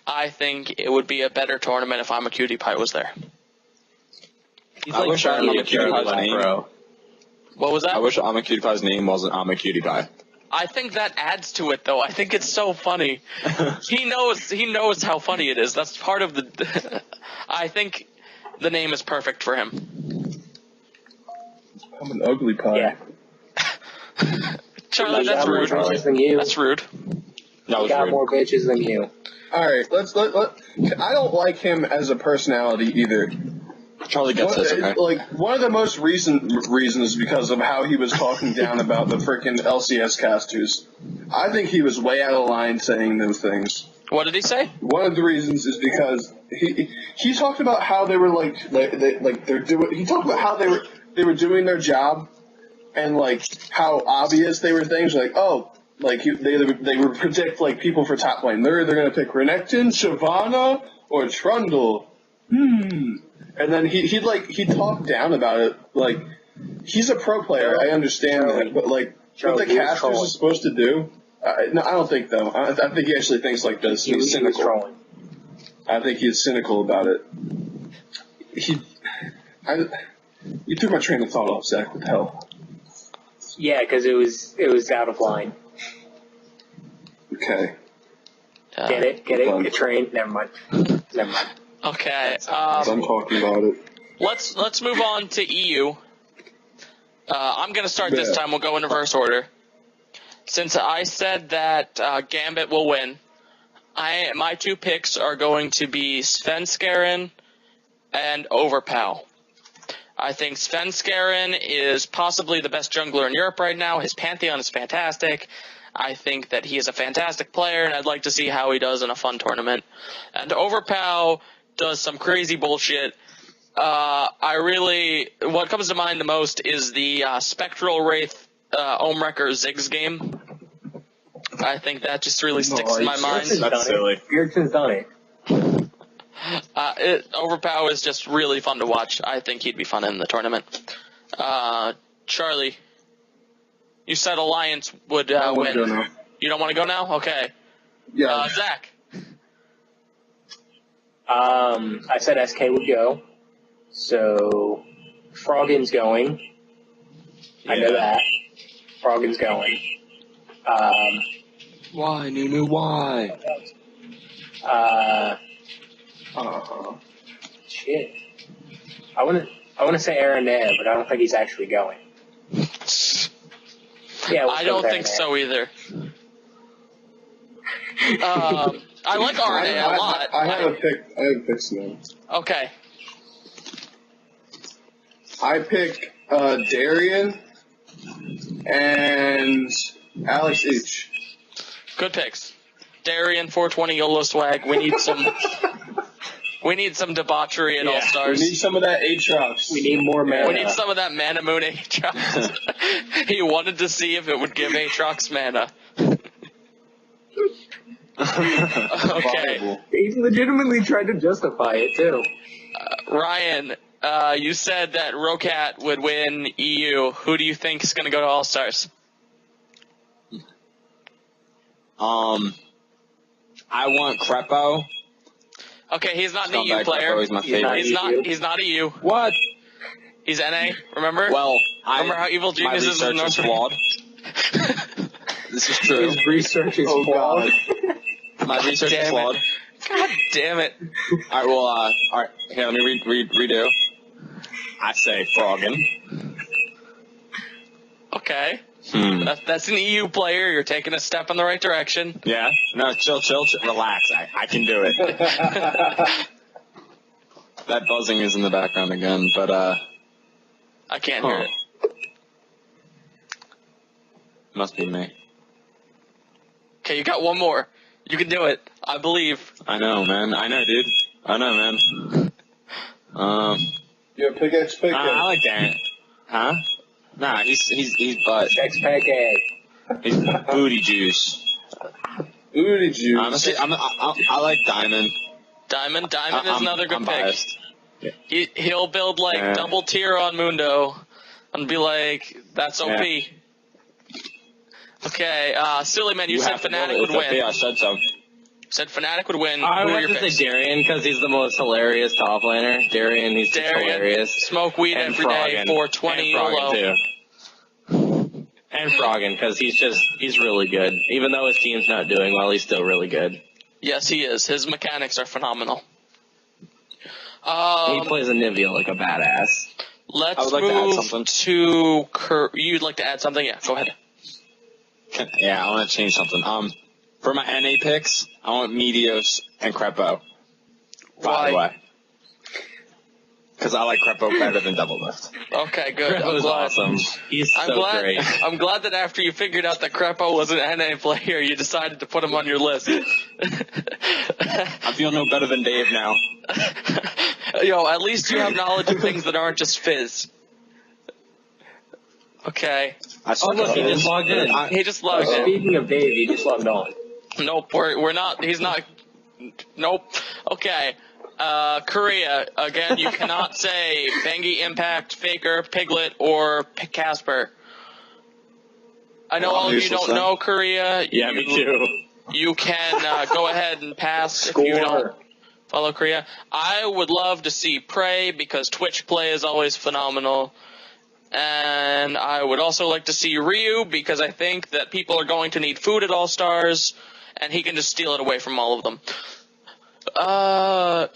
[SPEAKER 2] I think it would be a better tournament if I'm a Cutie Pie was there.
[SPEAKER 5] He's
[SPEAKER 1] I
[SPEAKER 5] like
[SPEAKER 1] wish I
[SPEAKER 5] Charlie
[SPEAKER 1] remember
[SPEAKER 5] if Charlie
[SPEAKER 1] Cutie
[SPEAKER 5] was
[SPEAKER 1] Pie's name.
[SPEAKER 5] pro.
[SPEAKER 2] What was that?
[SPEAKER 1] I wish I'm a Cutie Pie's name wasn't I'm a Cutie Pie.
[SPEAKER 2] I think that adds to it, though. I think it's so funny. He knows how funny it is. That's part of the. I think the name is perfect for him.
[SPEAKER 4] I'm an ugly pie.
[SPEAKER 3] Yeah.
[SPEAKER 2] Charlie,
[SPEAKER 3] He
[SPEAKER 2] that's
[SPEAKER 3] got more
[SPEAKER 2] rude.
[SPEAKER 3] bitches than you.
[SPEAKER 2] That's rude.
[SPEAKER 1] That
[SPEAKER 3] He
[SPEAKER 1] was
[SPEAKER 3] got
[SPEAKER 1] rude.
[SPEAKER 3] more bitches than you.
[SPEAKER 4] All right, I don't like him as a personality either.
[SPEAKER 1] Charlie gets this, okay?
[SPEAKER 4] Like one of the most recent reasons because of how he was talking down about the freaking LCS casters. I think he was way out of line saying those things.
[SPEAKER 2] What did he say?
[SPEAKER 4] One of the reasons is because he talked about how they were he talked about how they were doing their job and like how obvious they were things like they would predict like people for top lane. They're either gonna pick Renekton, Shyvana, or Trundle. And then he talked down about it. Like he's a pro player, I understand that, but like what the
[SPEAKER 3] he was
[SPEAKER 4] casters
[SPEAKER 3] trolling.
[SPEAKER 4] are supposed to do. No, I don't think though. I think he actually thinks like this.
[SPEAKER 3] He
[SPEAKER 4] He's
[SPEAKER 3] was
[SPEAKER 4] cynical.
[SPEAKER 3] trolling.
[SPEAKER 4] I think he's cynical about it. You took my train of thought off, Zach. What the hell?
[SPEAKER 3] Yeah, because it was out of line.
[SPEAKER 4] Okay.
[SPEAKER 3] Get it?
[SPEAKER 4] Done.
[SPEAKER 3] A train? Never mind.
[SPEAKER 2] Okay.
[SPEAKER 4] I'm talking about it.
[SPEAKER 2] Let's move on to EU. I'm going to start this
[SPEAKER 4] Yeah.
[SPEAKER 2] time. We'll go in reverse order. Since I said that Gambit will win, my two picks are going to be Svenskeren and Overpow. I think Svenskeren is possibly the best jungler in Europe right now. His Pantheon is fantastic. I think that he is a fantastic player, and I'd like to see how he does in a fun tournament. And Overpow does some crazy bullshit. What comes to mind the most is the Spectral Wraith Ohmwrecker Ziggs game. I think that just really sticks in my mind.
[SPEAKER 1] That's silly.
[SPEAKER 3] Bjergsen's done it.
[SPEAKER 2] Overpow is just really fun to watch. I think he'd be fun in the tournament. Charlie, you said Alliance would
[SPEAKER 4] I wanna
[SPEAKER 2] win.
[SPEAKER 4] go now.
[SPEAKER 2] You don't want to go now? Okay.
[SPEAKER 4] Yeah.
[SPEAKER 2] Zach.
[SPEAKER 3] I said SK would go. So, Froggen's going. I know that. Froggen's going.
[SPEAKER 1] Why, Nunu? Why?
[SPEAKER 3] Shit. I wanna say Aaron there, but I don't think he's actually going. Yeah,
[SPEAKER 2] I don't think so either. I like RNA a lot.
[SPEAKER 4] I have a pick. I have a pick now.
[SPEAKER 2] Okay.
[SPEAKER 4] I pick Darian and Alex H.
[SPEAKER 2] Good picks. Darian, 420 YOLO swag. We need some debauchery at All
[SPEAKER 4] We
[SPEAKER 2] Stars.
[SPEAKER 4] need some of that Aatrox.
[SPEAKER 3] We need more mana.
[SPEAKER 2] We need some of that Mana Moon Aatrox. He wanted to see if it would give Aatrox mana. Okay.
[SPEAKER 3] He legitimately tried to justify it, too.
[SPEAKER 2] Ryan, you said that Rokat would win EU. Who do you think is going to go to All Stars?
[SPEAKER 1] I want Crepo.
[SPEAKER 2] Okay, he's not an EU
[SPEAKER 1] Scumbag
[SPEAKER 2] player.
[SPEAKER 1] Crepo is my favorite.
[SPEAKER 2] He's not EU.
[SPEAKER 1] What?
[SPEAKER 2] He's NA, remember?
[SPEAKER 1] Well,
[SPEAKER 2] Remember how Evil Genius is in
[SPEAKER 1] research is
[SPEAKER 2] North
[SPEAKER 1] flawed. This is true.
[SPEAKER 3] His research is flawed.
[SPEAKER 1] My research is
[SPEAKER 2] Damn it.
[SPEAKER 1] flawed.
[SPEAKER 2] God damn it.
[SPEAKER 1] Alright, well, alright, here, let me redo. I say Froggen.
[SPEAKER 2] Okay. That's an EU player. You're taking a step in the right direction.
[SPEAKER 1] Yeah? No, chill, relax. I can do it. That buzzing is in the background again, but,
[SPEAKER 2] I can't hear it.
[SPEAKER 1] Must be me.
[SPEAKER 2] Okay, you got one more. You can do it. I believe.
[SPEAKER 1] I know, man. I know, dude. I know, man.
[SPEAKER 4] Yeah, pickaxe pick.
[SPEAKER 1] I like that. Huh? Nah, he's butt.
[SPEAKER 3] X-Pack A.
[SPEAKER 1] He's booty juice.
[SPEAKER 4] Booty juice.
[SPEAKER 1] Honestly, I like Diamond.
[SPEAKER 2] Diamond is another good
[SPEAKER 1] I'm
[SPEAKER 2] pick.
[SPEAKER 1] biased.
[SPEAKER 2] He'll build like double tier on Mundo and be like, that's OP.
[SPEAKER 1] Yeah.
[SPEAKER 2] Okay, Silly Man, you said
[SPEAKER 1] have to
[SPEAKER 2] Fnatic
[SPEAKER 1] know
[SPEAKER 2] would
[SPEAKER 1] it's
[SPEAKER 2] win.
[SPEAKER 1] okay, I said so.
[SPEAKER 2] Said Fnatic would win.
[SPEAKER 5] I
[SPEAKER 2] Who
[SPEAKER 5] would
[SPEAKER 2] are
[SPEAKER 5] have
[SPEAKER 2] your
[SPEAKER 5] to
[SPEAKER 2] picks?
[SPEAKER 5] say Darian because he's the most hilarious top laner. Darian, he's just hilarious.
[SPEAKER 2] Smoke weed
[SPEAKER 5] And
[SPEAKER 2] every day,
[SPEAKER 5] Froggen.
[SPEAKER 2] 420
[SPEAKER 5] And Froggen,
[SPEAKER 2] YOLO.
[SPEAKER 5] too. And Froggen, because he's really good. Even though his team's not doing well, he's still really good.
[SPEAKER 2] Yes, he is. His mechanics are phenomenal.
[SPEAKER 5] He plays a Nivea like a badass.
[SPEAKER 2] Let's
[SPEAKER 1] I would like to add
[SPEAKER 2] move
[SPEAKER 1] something.
[SPEAKER 2] to You'd like to add something? Yeah, go ahead.
[SPEAKER 1] Yeah, I want to change something. For my NA picks, I want Meteos and Crepo. By the
[SPEAKER 2] Why?
[SPEAKER 1] way. Because I like Crepo better than Double Lift.
[SPEAKER 2] Okay, good.
[SPEAKER 5] That
[SPEAKER 2] I'm
[SPEAKER 5] was
[SPEAKER 2] glad.
[SPEAKER 5] awesome. He's
[SPEAKER 2] I'm
[SPEAKER 5] so
[SPEAKER 2] glad.
[SPEAKER 5] great.
[SPEAKER 2] I'm glad that after you figured out that Crepo was an NA player, you decided to put him on your list.
[SPEAKER 1] I feel no better than Dave now.
[SPEAKER 2] Yo, at least you have knowledge of things that aren't just fizz. Okay.
[SPEAKER 5] Oh, look, he just logged in.
[SPEAKER 2] He just logged in.
[SPEAKER 3] Speaking of Dave, he just logged on.
[SPEAKER 2] Nope, we're not. He's not. Nope. Okay. Korea. Again, you cannot say Bengi, Impact, Faker, Piglet, or Casper. I know all of you don't know Korea.
[SPEAKER 5] Yeah, me too.
[SPEAKER 2] You can go ahead and pass if you don't. Follow Korea. I would love to see Prey because Twitch play is always phenomenal. And I would also like to see Ryu because I think that people are going to need food at All Stars, and he can just steal it away from all of them.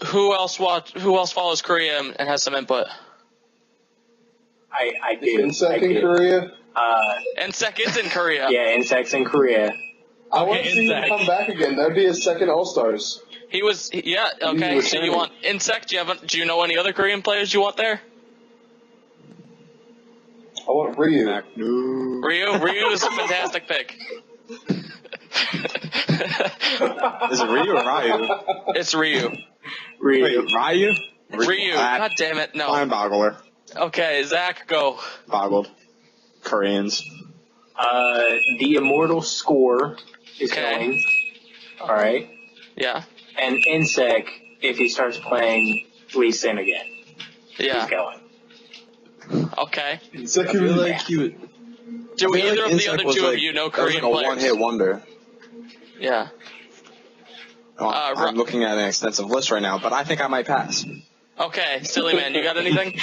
[SPEAKER 2] Who else follows Korea and has some input?
[SPEAKER 3] I do.
[SPEAKER 4] Insect in Korea.
[SPEAKER 2] Insect is in Korea.
[SPEAKER 3] Yeah, Insect's in Korea.
[SPEAKER 4] I want to see him come back again. That'd be his second All Stars.
[SPEAKER 2] He was, yeah, okay. So you want Insect? Do you know any other Korean players you want there?
[SPEAKER 4] I want Ryu.
[SPEAKER 2] Ryu is a fantastic pick.
[SPEAKER 1] Is it Ryu or Ryu?
[SPEAKER 2] It's Ryu.
[SPEAKER 1] Wait, Ryu?
[SPEAKER 2] Ryu. God damn it, no.
[SPEAKER 1] Mind boggler.
[SPEAKER 2] Okay, Zach, go.
[SPEAKER 1] Boggled. Koreans.
[SPEAKER 3] The Immortal Score is
[SPEAKER 2] Okay.
[SPEAKER 3] going. Alright.
[SPEAKER 2] Yeah.
[SPEAKER 3] And Insect, if he starts playing Lee Sin again,
[SPEAKER 2] Yeah.
[SPEAKER 3] he's going.
[SPEAKER 2] Okay.
[SPEAKER 4] Insect
[SPEAKER 1] I feel like he would.
[SPEAKER 2] Do
[SPEAKER 1] I feel
[SPEAKER 2] either
[SPEAKER 1] like
[SPEAKER 2] of the
[SPEAKER 1] Insect
[SPEAKER 2] other
[SPEAKER 1] was
[SPEAKER 2] two
[SPEAKER 1] like,
[SPEAKER 2] of you know
[SPEAKER 1] that was
[SPEAKER 2] Korean
[SPEAKER 1] like a
[SPEAKER 2] players?
[SPEAKER 1] one-hit wonder.
[SPEAKER 2] Yeah.
[SPEAKER 1] Oh, I'm looking at an extensive list right now, but I think I might pass.
[SPEAKER 2] Okay, silly man, you got anything?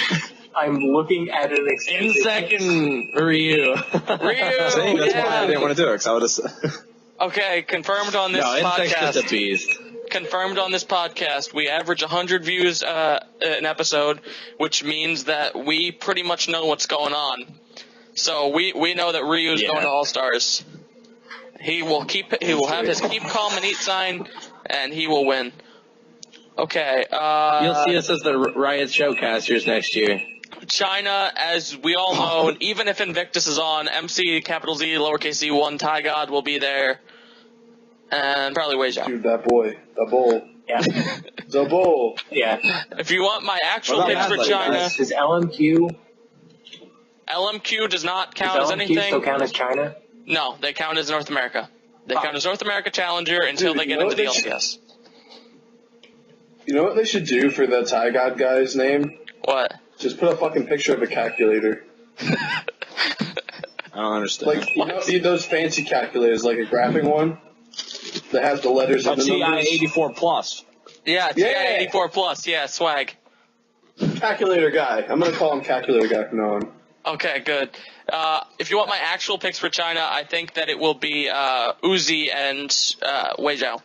[SPEAKER 3] I'm looking at an extensive
[SPEAKER 5] Insect and Ryu.
[SPEAKER 2] Ryu!
[SPEAKER 1] See, that's why I didn't want to do it, because I would have.
[SPEAKER 2] Okay, confirmed on this
[SPEAKER 5] No, Insect's
[SPEAKER 2] podcast.
[SPEAKER 5] just a beast.
[SPEAKER 2] Confirmed on this podcast, we average 100 views an episode, which means that we pretty much know what's going on. So we know that Ryu's going to All Stars. He will have his keep calm and eat sign, and he will win. Okay.
[SPEAKER 5] You'll see us as the Riot Showcasters next year.
[SPEAKER 2] China, as we all know, even if Invictus is on, MC capital Z lowercase Z1 Ty God will be there, and probably Wei Zhao.
[SPEAKER 4] Dude, that boy. The bull.
[SPEAKER 3] Yeah.
[SPEAKER 4] The bull.
[SPEAKER 3] Yeah.
[SPEAKER 2] If you want my actual
[SPEAKER 1] What
[SPEAKER 2] picks
[SPEAKER 1] about
[SPEAKER 2] for
[SPEAKER 1] Mad Lady,
[SPEAKER 2] China,
[SPEAKER 1] guys?
[SPEAKER 3] Does LMQ,
[SPEAKER 2] LMQ does not
[SPEAKER 3] does
[SPEAKER 2] count as
[SPEAKER 3] LMQ
[SPEAKER 2] anything.
[SPEAKER 3] still count as China?
[SPEAKER 2] No, they count as North America. They
[SPEAKER 3] Oh.
[SPEAKER 2] count as North America Challenger until
[SPEAKER 4] Dude,
[SPEAKER 2] they
[SPEAKER 4] you
[SPEAKER 2] get
[SPEAKER 4] know
[SPEAKER 2] into the
[SPEAKER 4] what they
[SPEAKER 2] LCS.
[SPEAKER 4] You know what they should do for the Thai God guy's name?
[SPEAKER 2] What?
[SPEAKER 4] Just put a fucking picture of a calculator.
[SPEAKER 1] I don't understand.
[SPEAKER 4] Like, you know those fancy calculators, like a graphing one that has the letters and the numbers?
[SPEAKER 5] TI-84 Plus.
[SPEAKER 2] Yeah,
[SPEAKER 4] Yeah.
[SPEAKER 2] TI-84 Plus. Yeah, swag.
[SPEAKER 4] Calculator guy. I'm gonna call him Calculator guy from now on.
[SPEAKER 2] Okay, good. If you want my actual picks for China, I think that it will be Uzi and Wei Zhao.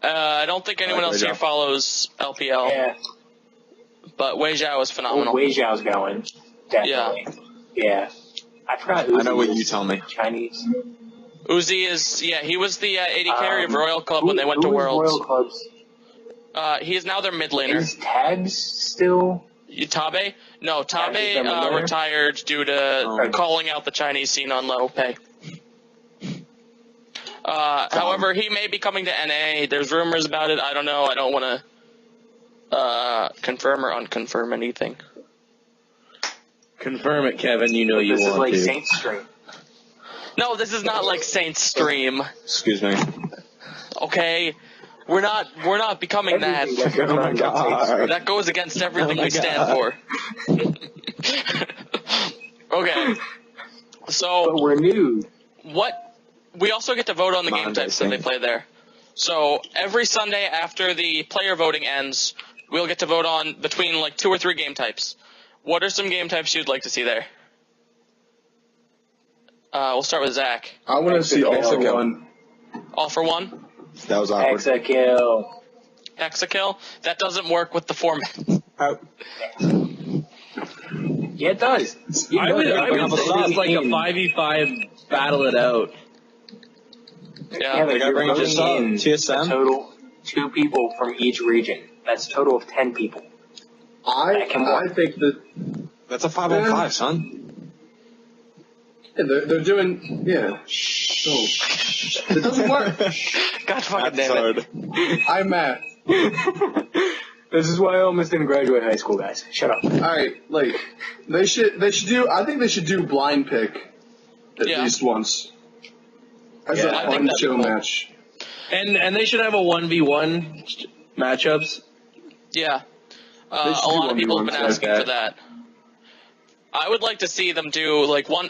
[SPEAKER 2] I don't think anyone else
[SPEAKER 1] Wei
[SPEAKER 2] here
[SPEAKER 1] Zhao.
[SPEAKER 2] follows LPL,
[SPEAKER 3] Yeah.
[SPEAKER 2] but Wei Zhao is
[SPEAKER 3] Oh,
[SPEAKER 2] phenomenal.
[SPEAKER 3] Wei Zhao's going. Definitely. Yeah. I forgot
[SPEAKER 1] I know
[SPEAKER 3] Uzi
[SPEAKER 1] what
[SPEAKER 3] was
[SPEAKER 1] you tell me.
[SPEAKER 3] Chinese.
[SPEAKER 2] Uzi is, he was the AD carry of Royal Club when they went to
[SPEAKER 3] who is
[SPEAKER 2] Worlds.
[SPEAKER 3] Royal Clubs?
[SPEAKER 2] He is now their mid laner.
[SPEAKER 3] Is Tabs still?
[SPEAKER 2] Tabe? No, Tabe
[SPEAKER 3] he's their mid laner?
[SPEAKER 2] retired due to
[SPEAKER 1] Oh.
[SPEAKER 2] calling out the Chinese scene on low pay. However, he may be coming to NA. There's rumors about it. I don't know. I don't want to confirm or unconfirm anything.
[SPEAKER 5] Confirm it, Kevin. You know you
[SPEAKER 3] This is
[SPEAKER 5] want
[SPEAKER 3] like
[SPEAKER 5] to.
[SPEAKER 3] Saints Stream.
[SPEAKER 2] No, this is not like Saints stream.
[SPEAKER 1] Excuse me.
[SPEAKER 2] Okay, we're not becoming that.
[SPEAKER 3] Everything that goes
[SPEAKER 1] Oh my
[SPEAKER 3] on Saints
[SPEAKER 1] God.
[SPEAKER 3] Stream.
[SPEAKER 2] That goes against everything
[SPEAKER 1] Oh my
[SPEAKER 2] we stand
[SPEAKER 1] God.
[SPEAKER 2] for. Okay. So
[SPEAKER 3] But we're new.
[SPEAKER 2] what? We also get to vote on the game types that they play there. So every Sunday after the player voting ends, we'll get to vote on between like 2 or 3 game types. What are some game types you'd like to see there? We'll start with Zach.
[SPEAKER 4] I want to see all for
[SPEAKER 1] Hexakill.
[SPEAKER 4] one.
[SPEAKER 2] All for one?
[SPEAKER 1] That was awkward.
[SPEAKER 3] Hexakill.
[SPEAKER 2] Hexakill? That doesn't work with the format.
[SPEAKER 1] Out.
[SPEAKER 3] Yeah, it does.
[SPEAKER 5] I would
[SPEAKER 1] But
[SPEAKER 5] say
[SPEAKER 1] stop.
[SPEAKER 5] it's like a 5v5 battle it out.
[SPEAKER 2] Yeah.
[SPEAKER 3] but
[SPEAKER 1] gotta
[SPEAKER 3] you're
[SPEAKER 1] bring up
[SPEAKER 3] voting
[SPEAKER 1] the
[SPEAKER 3] in
[SPEAKER 1] TSM?
[SPEAKER 3] a total 2 people from each region. That's a total of 10 people.
[SPEAKER 4] I think that
[SPEAKER 1] That's a 5-on-5, son.
[SPEAKER 4] they're doing it doesn't work.
[SPEAKER 2] God fucking
[SPEAKER 1] That's
[SPEAKER 2] damn it.
[SPEAKER 1] hard.
[SPEAKER 4] I'm math.
[SPEAKER 3] This is why I almost didn't graduate high school, guys. Shut up.
[SPEAKER 4] All right, like they should do. I think they should do blind pick at
[SPEAKER 2] Yeah.
[SPEAKER 4] least once as
[SPEAKER 3] Yeah,
[SPEAKER 4] a
[SPEAKER 3] I
[SPEAKER 2] think
[SPEAKER 4] fun
[SPEAKER 2] that'd be
[SPEAKER 4] show
[SPEAKER 2] cool.
[SPEAKER 4] match.
[SPEAKER 5] And they should have a 1v1 matchups.
[SPEAKER 2] Yeah.
[SPEAKER 4] They should
[SPEAKER 2] A
[SPEAKER 4] do
[SPEAKER 2] lot of people have
[SPEAKER 4] 1v1s
[SPEAKER 2] been
[SPEAKER 4] like
[SPEAKER 2] asking
[SPEAKER 4] that.
[SPEAKER 2] for that. I would like to see them do like one.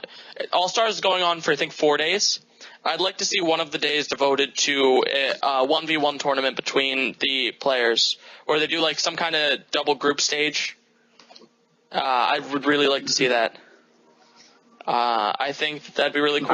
[SPEAKER 2] All Stars is going on for I think 4 days, I'd like to see one of the days devoted to a 1v1 tournament between the players, or they do like some kind of double group stage. I would really like to see that. I think that'd be really cool.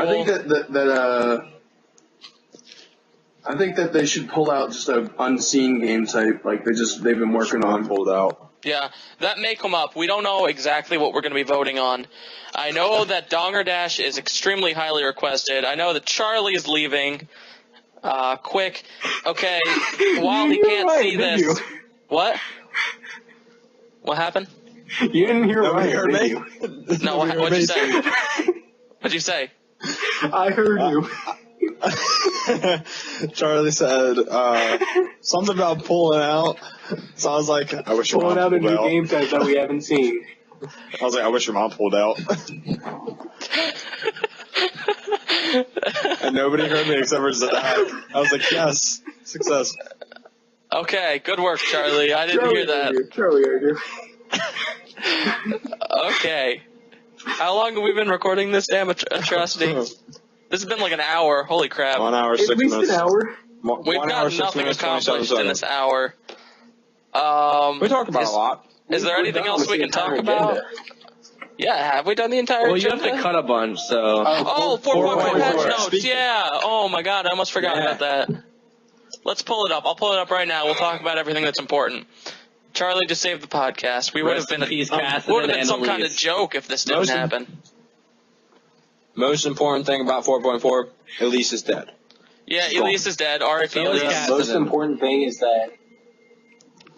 [SPEAKER 4] I think that they should pull out just an unseen game type like they've been working on.
[SPEAKER 1] Pulled out.
[SPEAKER 2] Yeah, that may come up. We don't know exactly what we're going to be voting on. I know that Donger Dash is extremely highly requested. I know that Charlie's leaving. Quick. Okay, while he can't see this. What? What happened?
[SPEAKER 3] You didn't hear what I
[SPEAKER 1] heard
[SPEAKER 3] heard.
[SPEAKER 1] me?
[SPEAKER 2] No, what'd you say? What'd you say?
[SPEAKER 3] I heard you.
[SPEAKER 1] Charlie said something about pulling out. So I was like, I wish your mom
[SPEAKER 3] Pulling out a
[SPEAKER 1] pulled
[SPEAKER 3] new
[SPEAKER 1] out.
[SPEAKER 3] game type that we haven't seen.
[SPEAKER 1] I was like, I wish your mom pulled out. And nobody heard me except for Zach. I was like, yes, success.
[SPEAKER 2] Okay, good work, Charlie. I didn't hear that.
[SPEAKER 3] Charlie heard you.
[SPEAKER 2] Okay. How long have we been recording this damn atrocity? This has been like an hour. Holy crap.
[SPEAKER 1] 1 hour,
[SPEAKER 3] At
[SPEAKER 1] 6
[SPEAKER 3] least
[SPEAKER 1] minutes.
[SPEAKER 3] an hour.
[SPEAKER 2] We've
[SPEAKER 1] 1
[SPEAKER 2] got
[SPEAKER 1] hour, 6
[SPEAKER 2] nothing
[SPEAKER 1] minutes, 27
[SPEAKER 2] accomplished in this
[SPEAKER 1] seconds.
[SPEAKER 2] hour.
[SPEAKER 1] We talk about a lot.
[SPEAKER 2] Is there
[SPEAKER 3] We're
[SPEAKER 2] anything
[SPEAKER 3] done
[SPEAKER 2] else
[SPEAKER 3] with
[SPEAKER 2] we
[SPEAKER 3] the
[SPEAKER 2] can talk
[SPEAKER 3] entire
[SPEAKER 2] about?
[SPEAKER 3] agenda.
[SPEAKER 2] Yeah, have we done the entire
[SPEAKER 5] Well, you have
[SPEAKER 2] agenda?
[SPEAKER 5] to cut a bunch, so.
[SPEAKER 2] Oh, 4.4 patch
[SPEAKER 1] 4.4.
[SPEAKER 2] notes, yeah. Oh my god, I almost forgot about that. Let's pull it up. I'll pull it up right now. We'll talk about everything that's important. Charlie just saved the podcast. We would have
[SPEAKER 5] Rest
[SPEAKER 2] been,
[SPEAKER 5] in peace, Cassidy
[SPEAKER 2] would have been
[SPEAKER 5] and
[SPEAKER 2] some kind of
[SPEAKER 5] Elise.
[SPEAKER 2] joke if this didn't
[SPEAKER 1] Most-
[SPEAKER 2] happen.
[SPEAKER 1] Most important thing about 4.4, Elise is dead.
[SPEAKER 2] Yeah,
[SPEAKER 1] She's gone.
[SPEAKER 2] Elise is dead. R.I.P.
[SPEAKER 5] So is
[SPEAKER 2] Elise.
[SPEAKER 5] Cass.
[SPEAKER 3] The most
[SPEAKER 5] Cassidy.
[SPEAKER 3] important thing is that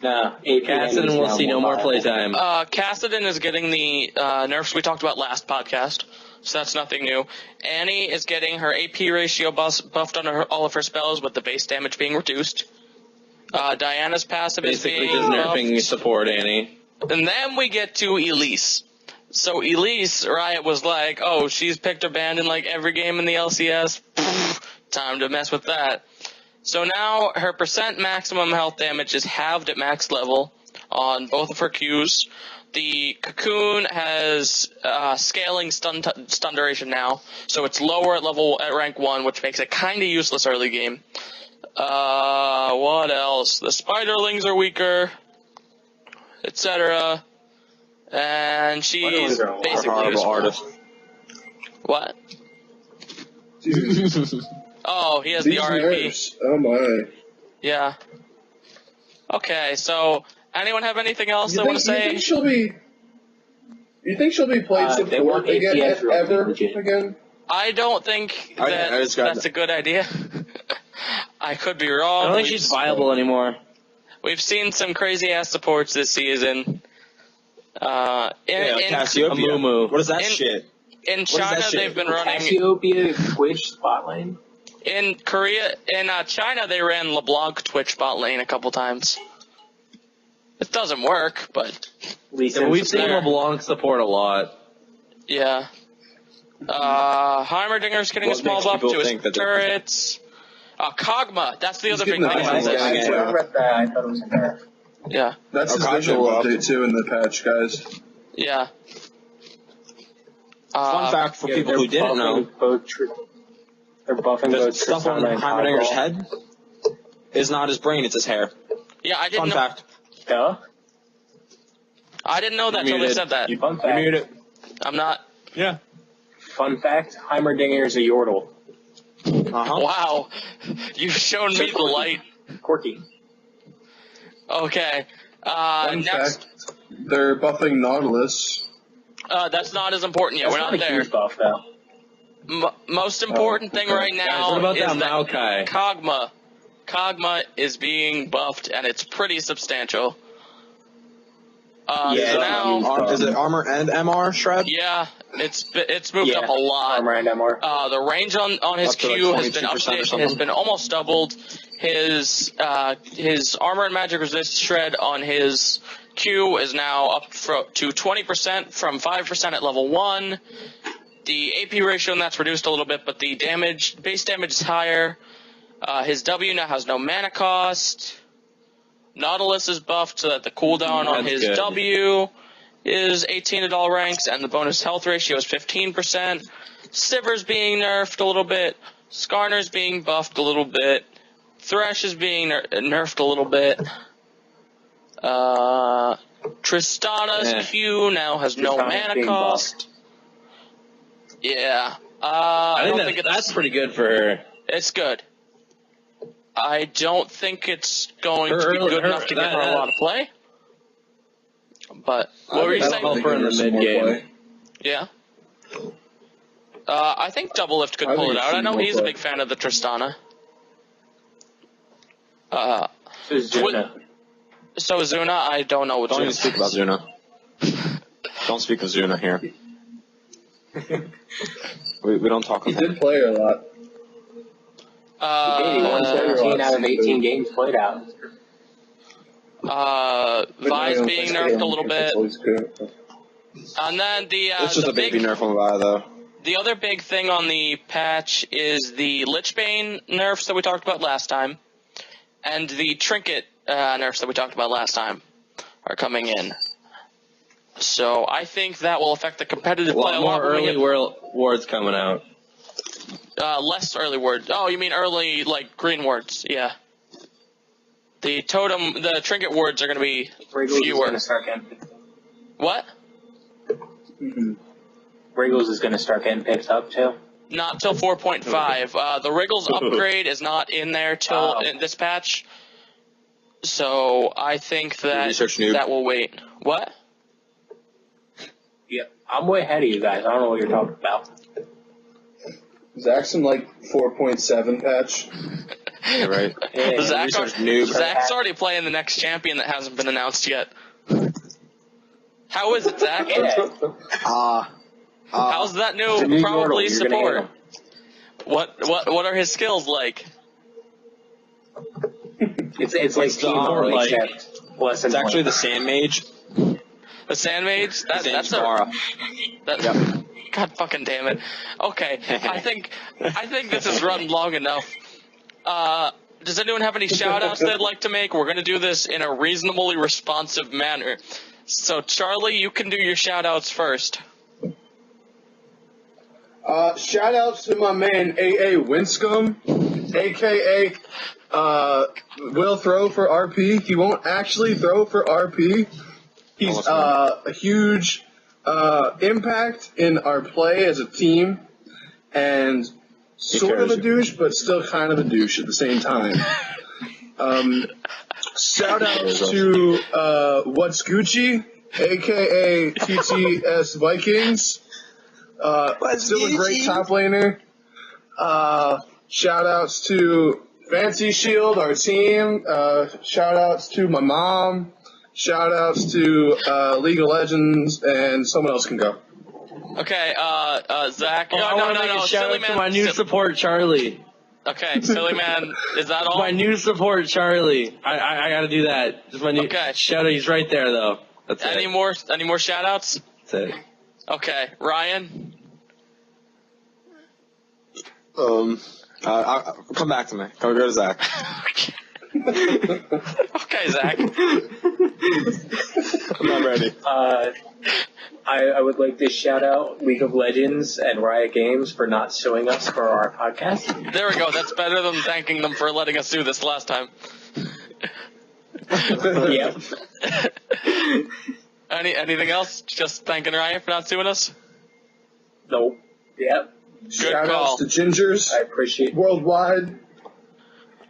[SPEAKER 5] Cassidy will see no more playtime.
[SPEAKER 2] Cassidon is getting the nerfs we talked about last podcast, so that's nothing new. Annie is getting her AP ratio buffed on all of her spells with the base damage being reduced. Diana's passive
[SPEAKER 5] Basically,
[SPEAKER 2] is
[SPEAKER 5] just
[SPEAKER 2] being
[SPEAKER 5] nerfing
[SPEAKER 2] buffed.
[SPEAKER 5] support, Annie.
[SPEAKER 2] And then we get to Elise. So Elise, Riot was like, oh, she's picked her band in like every game in the LCS. Pfft, time to mess with that. So now her percent maximum health damage is halved at max level on both of her Qs. The Cocoon has scaling stun duration now, so it's lower at rank 1, which makes it kind of useless early game. What else? The Spiderlings are weaker, etc. And she's
[SPEAKER 3] Spiderlings are a
[SPEAKER 2] basically
[SPEAKER 1] Horrible
[SPEAKER 2] useful.
[SPEAKER 1] artist.
[SPEAKER 2] What?
[SPEAKER 4] Dude,
[SPEAKER 2] Oh, he has
[SPEAKER 4] these
[SPEAKER 2] the RIP.
[SPEAKER 4] nerfs. Oh my.
[SPEAKER 2] Yeah. Okay, so anyone have anything else they want to
[SPEAKER 4] You
[SPEAKER 2] say?
[SPEAKER 4] think she'll be? You think she'll be played
[SPEAKER 3] They want
[SPEAKER 4] support again?
[SPEAKER 3] APS real
[SPEAKER 4] Ever
[SPEAKER 3] legit.
[SPEAKER 4] again?
[SPEAKER 2] I don't think
[SPEAKER 1] I
[SPEAKER 2] that
[SPEAKER 1] just got
[SPEAKER 2] that's a good idea. I could be wrong.
[SPEAKER 5] I don't think
[SPEAKER 2] We've-
[SPEAKER 5] she's viable anymore.
[SPEAKER 2] We've seen some crazy ass supports this season. In
[SPEAKER 1] Cassiopeia.
[SPEAKER 5] Amumu.
[SPEAKER 1] What is that
[SPEAKER 2] In-
[SPEAKER 1] shit?
[SPEAKER 2] in
[SPEAKER 1] is
[SPEAKER 2] China,
[SPEAKER 1] that shit?
[SPEAKER 2] they've been running.
[SPEAKER 3] Cassiopeia Twitch Spotlight.
[SPEAKER 2] In Korea, in China, they ran LeBlanc Twitch bot lane a couple times. It doesn't work, but
[SPEAKER 3] Lisa,
[SPEAKER 5] We've seen
[SPEAKER 2] there.
[SPEAKER 5] LeBlanc support a lot.
[SPEAKER 2] yeah. Heimerdinger's getting
[SPEAKER 1] What
[SPEAKER 2] a small
[SPEAKER 1] makes
[SPEAKER 2] buff
[SPEAKER 1] people
[SPEAKER 2] to his
[SPEAKER 1] think that they're-
[SPEAKER 2] turrets. Kog'Maw, that's the
[SPEAKER 4] He's
[SPEAKER 2] other big
[SPEAKER 4] getting
[SPEAKER 2] thing.
[SPEAKER 4] the
[SPEAKER 2] I
[SPEAKER 4] visual
[SPEAKER 2] think.
[SPEAKER 4] Yeah.
[SPEAKER 3] I read that. I thought it was a nerf.
[SPEAKER 2] Yeah,
[SPEAKER 4] That's his
[SPEAKER 1] Okay,
[SPEAKER 4] visual
[SPEAKER 1] well.
[SPEAKER 4] update too in the patch, guys.
[SPEAKER 2] yeah.
[SPEAKER 1] Fun fact for
[SPEAKER 3] Yeah,
[SPEAKER 1] people
[SPEAKER 3] they're
[SPEAKER 1] who didn't
[SPEAKER 3] buffing
[SPEAKER 1] know,
[SPEAKER 3] they're buffing
[SPEAKER 1] the
[SPEAKER 3] both
[SPEAKER 1] stuff on
[SPEAKER 3] Tristana and
[SPEAKER 1] Heimerdinger's
[SPEAKER 3] Cogwall.
[SPEAKER 1] head is not his brain, it's his hair.
[SPEAKER 2] Yeah, I didn't
[SPEAKER 1] Fun
[SPEAKER 2] know.
[SPEAKER 1] fact.
[SPEAKER 3] Duh.
[SPEAKER 2] I didn't know that
[SPEAKER 1] You're
[SPEAKER 2] until they
[SPEAKER 1] muted.
[SPEAKER 2] said that.
[SPEAKER 3] Fun
[SPEAKER 1] You
[SPEAKER 3] fact.
[SPEAKER 1] muted it.
[SPEAKER 2] I'm not.
[SPEAKER 1] Yeah.
[SPEAKER 3] Fun fact. Heimerdinger is a Yordle.
[SPEAKER 1] Uh-huh.
[SPEAKER 2] Wow, you've shown me the light.
[SPEAKER 3] Quirky.
[SPEAKER 2] Okay.
[SPEAKER 4] Fun
[SPEAKER 2] Next,
[SPEAKER 4] fact, they're buffing Nautilus.
[SPEAKER 2] that's not as important yet.
[SPEAKER 3] That's
[SPEAKER 2] We're
[SPEAKER 3] not
[SPEAKER 2] not
[SPEAKER 3] a
[SPEAKER 2] there.
[SPEAKER 3] huge buff though.
[SPEAKER 2] Most important thing
[SPEAKER 4] okay.
[SPEAKER 2] right now
[SPEAKER 5] Guys, what about
[SPEAKER 2] is
[SPEAKER 5] that
[SPEAKER 2] that
[SPEAKER 5] Maokai?
[SPEAKER 2] Kog'Maw. Kog'Maw is being buffed, and it's pretty substantial.
[SPEAKER 3] Yeah,
[SPEAKER 2] so now,
[SPEAKER 1] Is it armor and MR shred?
[SPEAKER 2] yeah, it's moved up a lot.
[SPEAKER 3] Armor and MR.
[SPEAKER 2] The range on his
[SPEAKER 1] Up to like
[SPEAKER 2] Q has been
[SPEAKER 1] 22% or
[SPEAKER 2] updated,
[SPEAKER 1] something?
[SPEAKER 2] has been almost doubled. His armor and magic resist shred on his Q is now up to 20% from 5% at level 1. The AP ratio on that's reduced a little bit, but the base damage is higher. His W now has no mana cost. Nautilus is buffed so that the cooldown on
[SPEAKER 5] That's
[SPEAKER 2] his
[SPEAKER 5] good.
[SPEAKER 2] W is 18 at all ranks, and the bonus health ratio is 15%. Sivir's being nerfed a little bit. Skarner's being buffed a little bit. Thresh is being nerfed a little bit. Tristana's Q now has no mana cost. Yeah. I don't think
[SPEAKER 5] that's pretty good for her.
[SPEAKER 2] It's good. I don't think it's going to be good enough to give her a lot of play. But what were you saying?
[SPEAKER 5] Help her in the mid game.
[SPEAKER 2] Yeah. I think Double Lift could pull it out. I know he's a big fan of the Tristana. So Zuna, I don't know what.
[SPEAKER 1] Don't even speak about Zuna. Don't speak of Zuna here. we don't talk
[SPEAKER 4] He
[SPEAKER 1] about
[SPEAKER 4] did play her a lot.
[SPEAKER 3] He won 17 out of 18 games played out.
[SPEAKER 2] Vi's being nerfed a little bit. And then
[SPEAKER 1] it's just a baby nerf on Vi, though.
[SPEAKER 2] The other big thing on the patch is the Lichbane nerfs that we talked about last time, and the Trinket nerfs that we talked about last time are coming in. So I think that will affect the competitive play a lot.
[SPEAKER 5] More early wards coming out.
[SPEAKER 2] Less early wards. Oh, you mean early, like, green wards, yeah. The Trinket wards are going to be fewer. What?
[SPEAKER 3] Mm-hmm. Wriggles is going to start getting picked up, too?
[SPEAKER 2] Not till 4.5. The Wriggles upgrade is not in there till in this patch. So I think that will wait. What?
[SPEAKER 3] Yeah, I'm way ahead of you guys. I don't know what you're talking about.
[SPEAKER 4] Zach's in like 4.7 patch.
[SPEAKER 1] Yeah, right.
[SPEAKER 3] Yeah,
[SPEAKER 2] Zach's already playing the next champion that hasn't been announced yet. How is it, Zach? How's that new probably support? What are his skills like?
[SPEAKER 3] It's like Teemo, except less than
[SPEAKER 1] it's actually the Sand Mage.
[SPEAKER 2] The Sand Mage? That's
[SPEAKER 1] Mara.
[SPEAKER 2] Yep. God fucking damn it. Okay, I think this has run long enough. Does anyone have any shout-outs they'd like to make? We're going to do this in a reasonably responsive manner. So, Charlie, you can do your shout-outs first.
[SPEAKER 4] Shout-outs to my man AA Winscombe, a.k.a. will throw for RP. He won't actually throw for RP. He's a huge impact in our play as a team, and sort of a douche, but still kind of a douche at the same time. Shout out to What's Gucci, aka TTS Vikings. Still a great top laner. Shout outs to Fancy Shield, our team. Shout outs to my mom. Shout outs to League of Legends, and someone else can go.
[SPEAKER 2] Okay, Zach.
[SPEAKER 5] No. Shout out to my new support, Charlie.
[SPEAKER 2] Okay, Silly Man, is that all?
[SPEAKER 5] My new support, Charlie. I gotta do that. Just my new shout out. He's right there, though. That's
[SPEAKER 2] Any more shout outs?
[SPEAKER 5] That's it.
[SPEAKER 2] Okay, Ryan?
[SPEAKER 1] I'll come back to me. Go to Zach.
[SPEAKER 2] Okay, Zach.
[SPEAKER 1] I'm not ready.
[SPEAKER 3] I would like to shout out League of Legends and Riot Games for not suing us for our podcast.
[SPEAKER 2] There we go. That's better than thanking them for letting us do this last time.
[SPEAKER 3] Yep.
[SPEAKER 2] Anything else? Just thanking Ryan for not suing us?
[SPEAKER 3] Nope. Yep.
[SPEAKER 4] Shout
[SPEAKER 2] call.
[SPEAKER 4] outs to Gingers.
[SPEAKER 3] I appreciate
[SPEAKER 4] worldwide.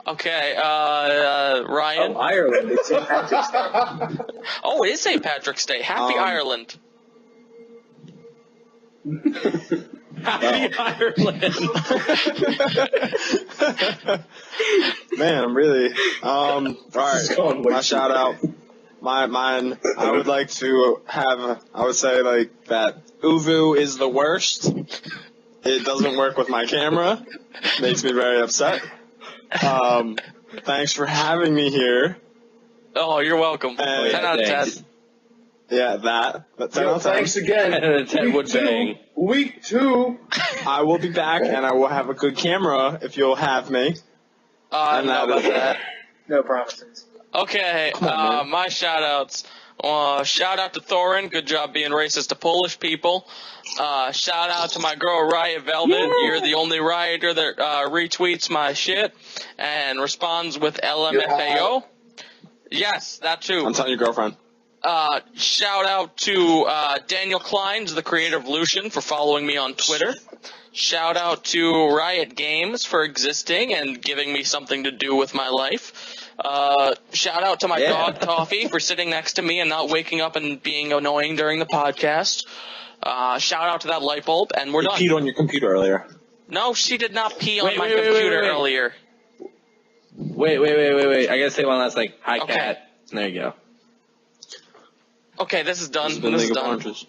[SPEAKER 2] Okay, Ryan?
[SPEAKER 3] Oh, Ireland. It's St. Patrick's Day.
[SPEAKER 2] Oh, it is St. Patrick's Day. Happy Ireland.
[SPEAKER 5] Happy Ireland.
[SPEAKER 1] Man, I'm really. Alright, my shout out. Mine, I would like to have, I would say like that Uvu is the worst. It doesn't work with my camera. Makes me very upset. Thanks for having me here.
[SPEAKER 2] Oh, you're welcome. 10 out of 10.
[SPEAKER 1] Yeah, that. 10 out of 10.
[SPEAKER 4] Thanks again.
[SPEAKER 5] 10 out of 10 would bang.
[SPEAKER 4] Week 2.
[SPEAKER 1] I will be back, and I will have a good camera if you'll have me.
[SPEAKER 2] I don't know about that.
[SPEAKER 3] No promises.
[SPEAKER 2] Okay, my shout-outs. Shout out to Thorin. Good job being racist to Polish people. Shout out to my girl Riot Velvet. Yeah. You're the only rioter that retweets my shit and responds with LMFAO. Yes, that too.
[SPEAKER 1] I'm telling your girlfriend.
[SPEAKER 2] Shout out to Daniel Kleins, the creator of Lucian, for following me on Twitter. Shout out to Riot Games for existing and giving me something to do with my life. Shout out to my dog Coffee for sitting next to me and not waking up and being annoying during the podcast. Shout out to that light bulb, and we're done.
[SPEAKER 1] You peed on your computer earlier.
[SPEAKER 2] No, she did not pee on my computer earlier.
[SPEAKER 5] Wait. I gotta say one last thing. Hi, Cat. There you go.
[SPEAKER 2] Okay, this is done.
[SPEAKER 1] This is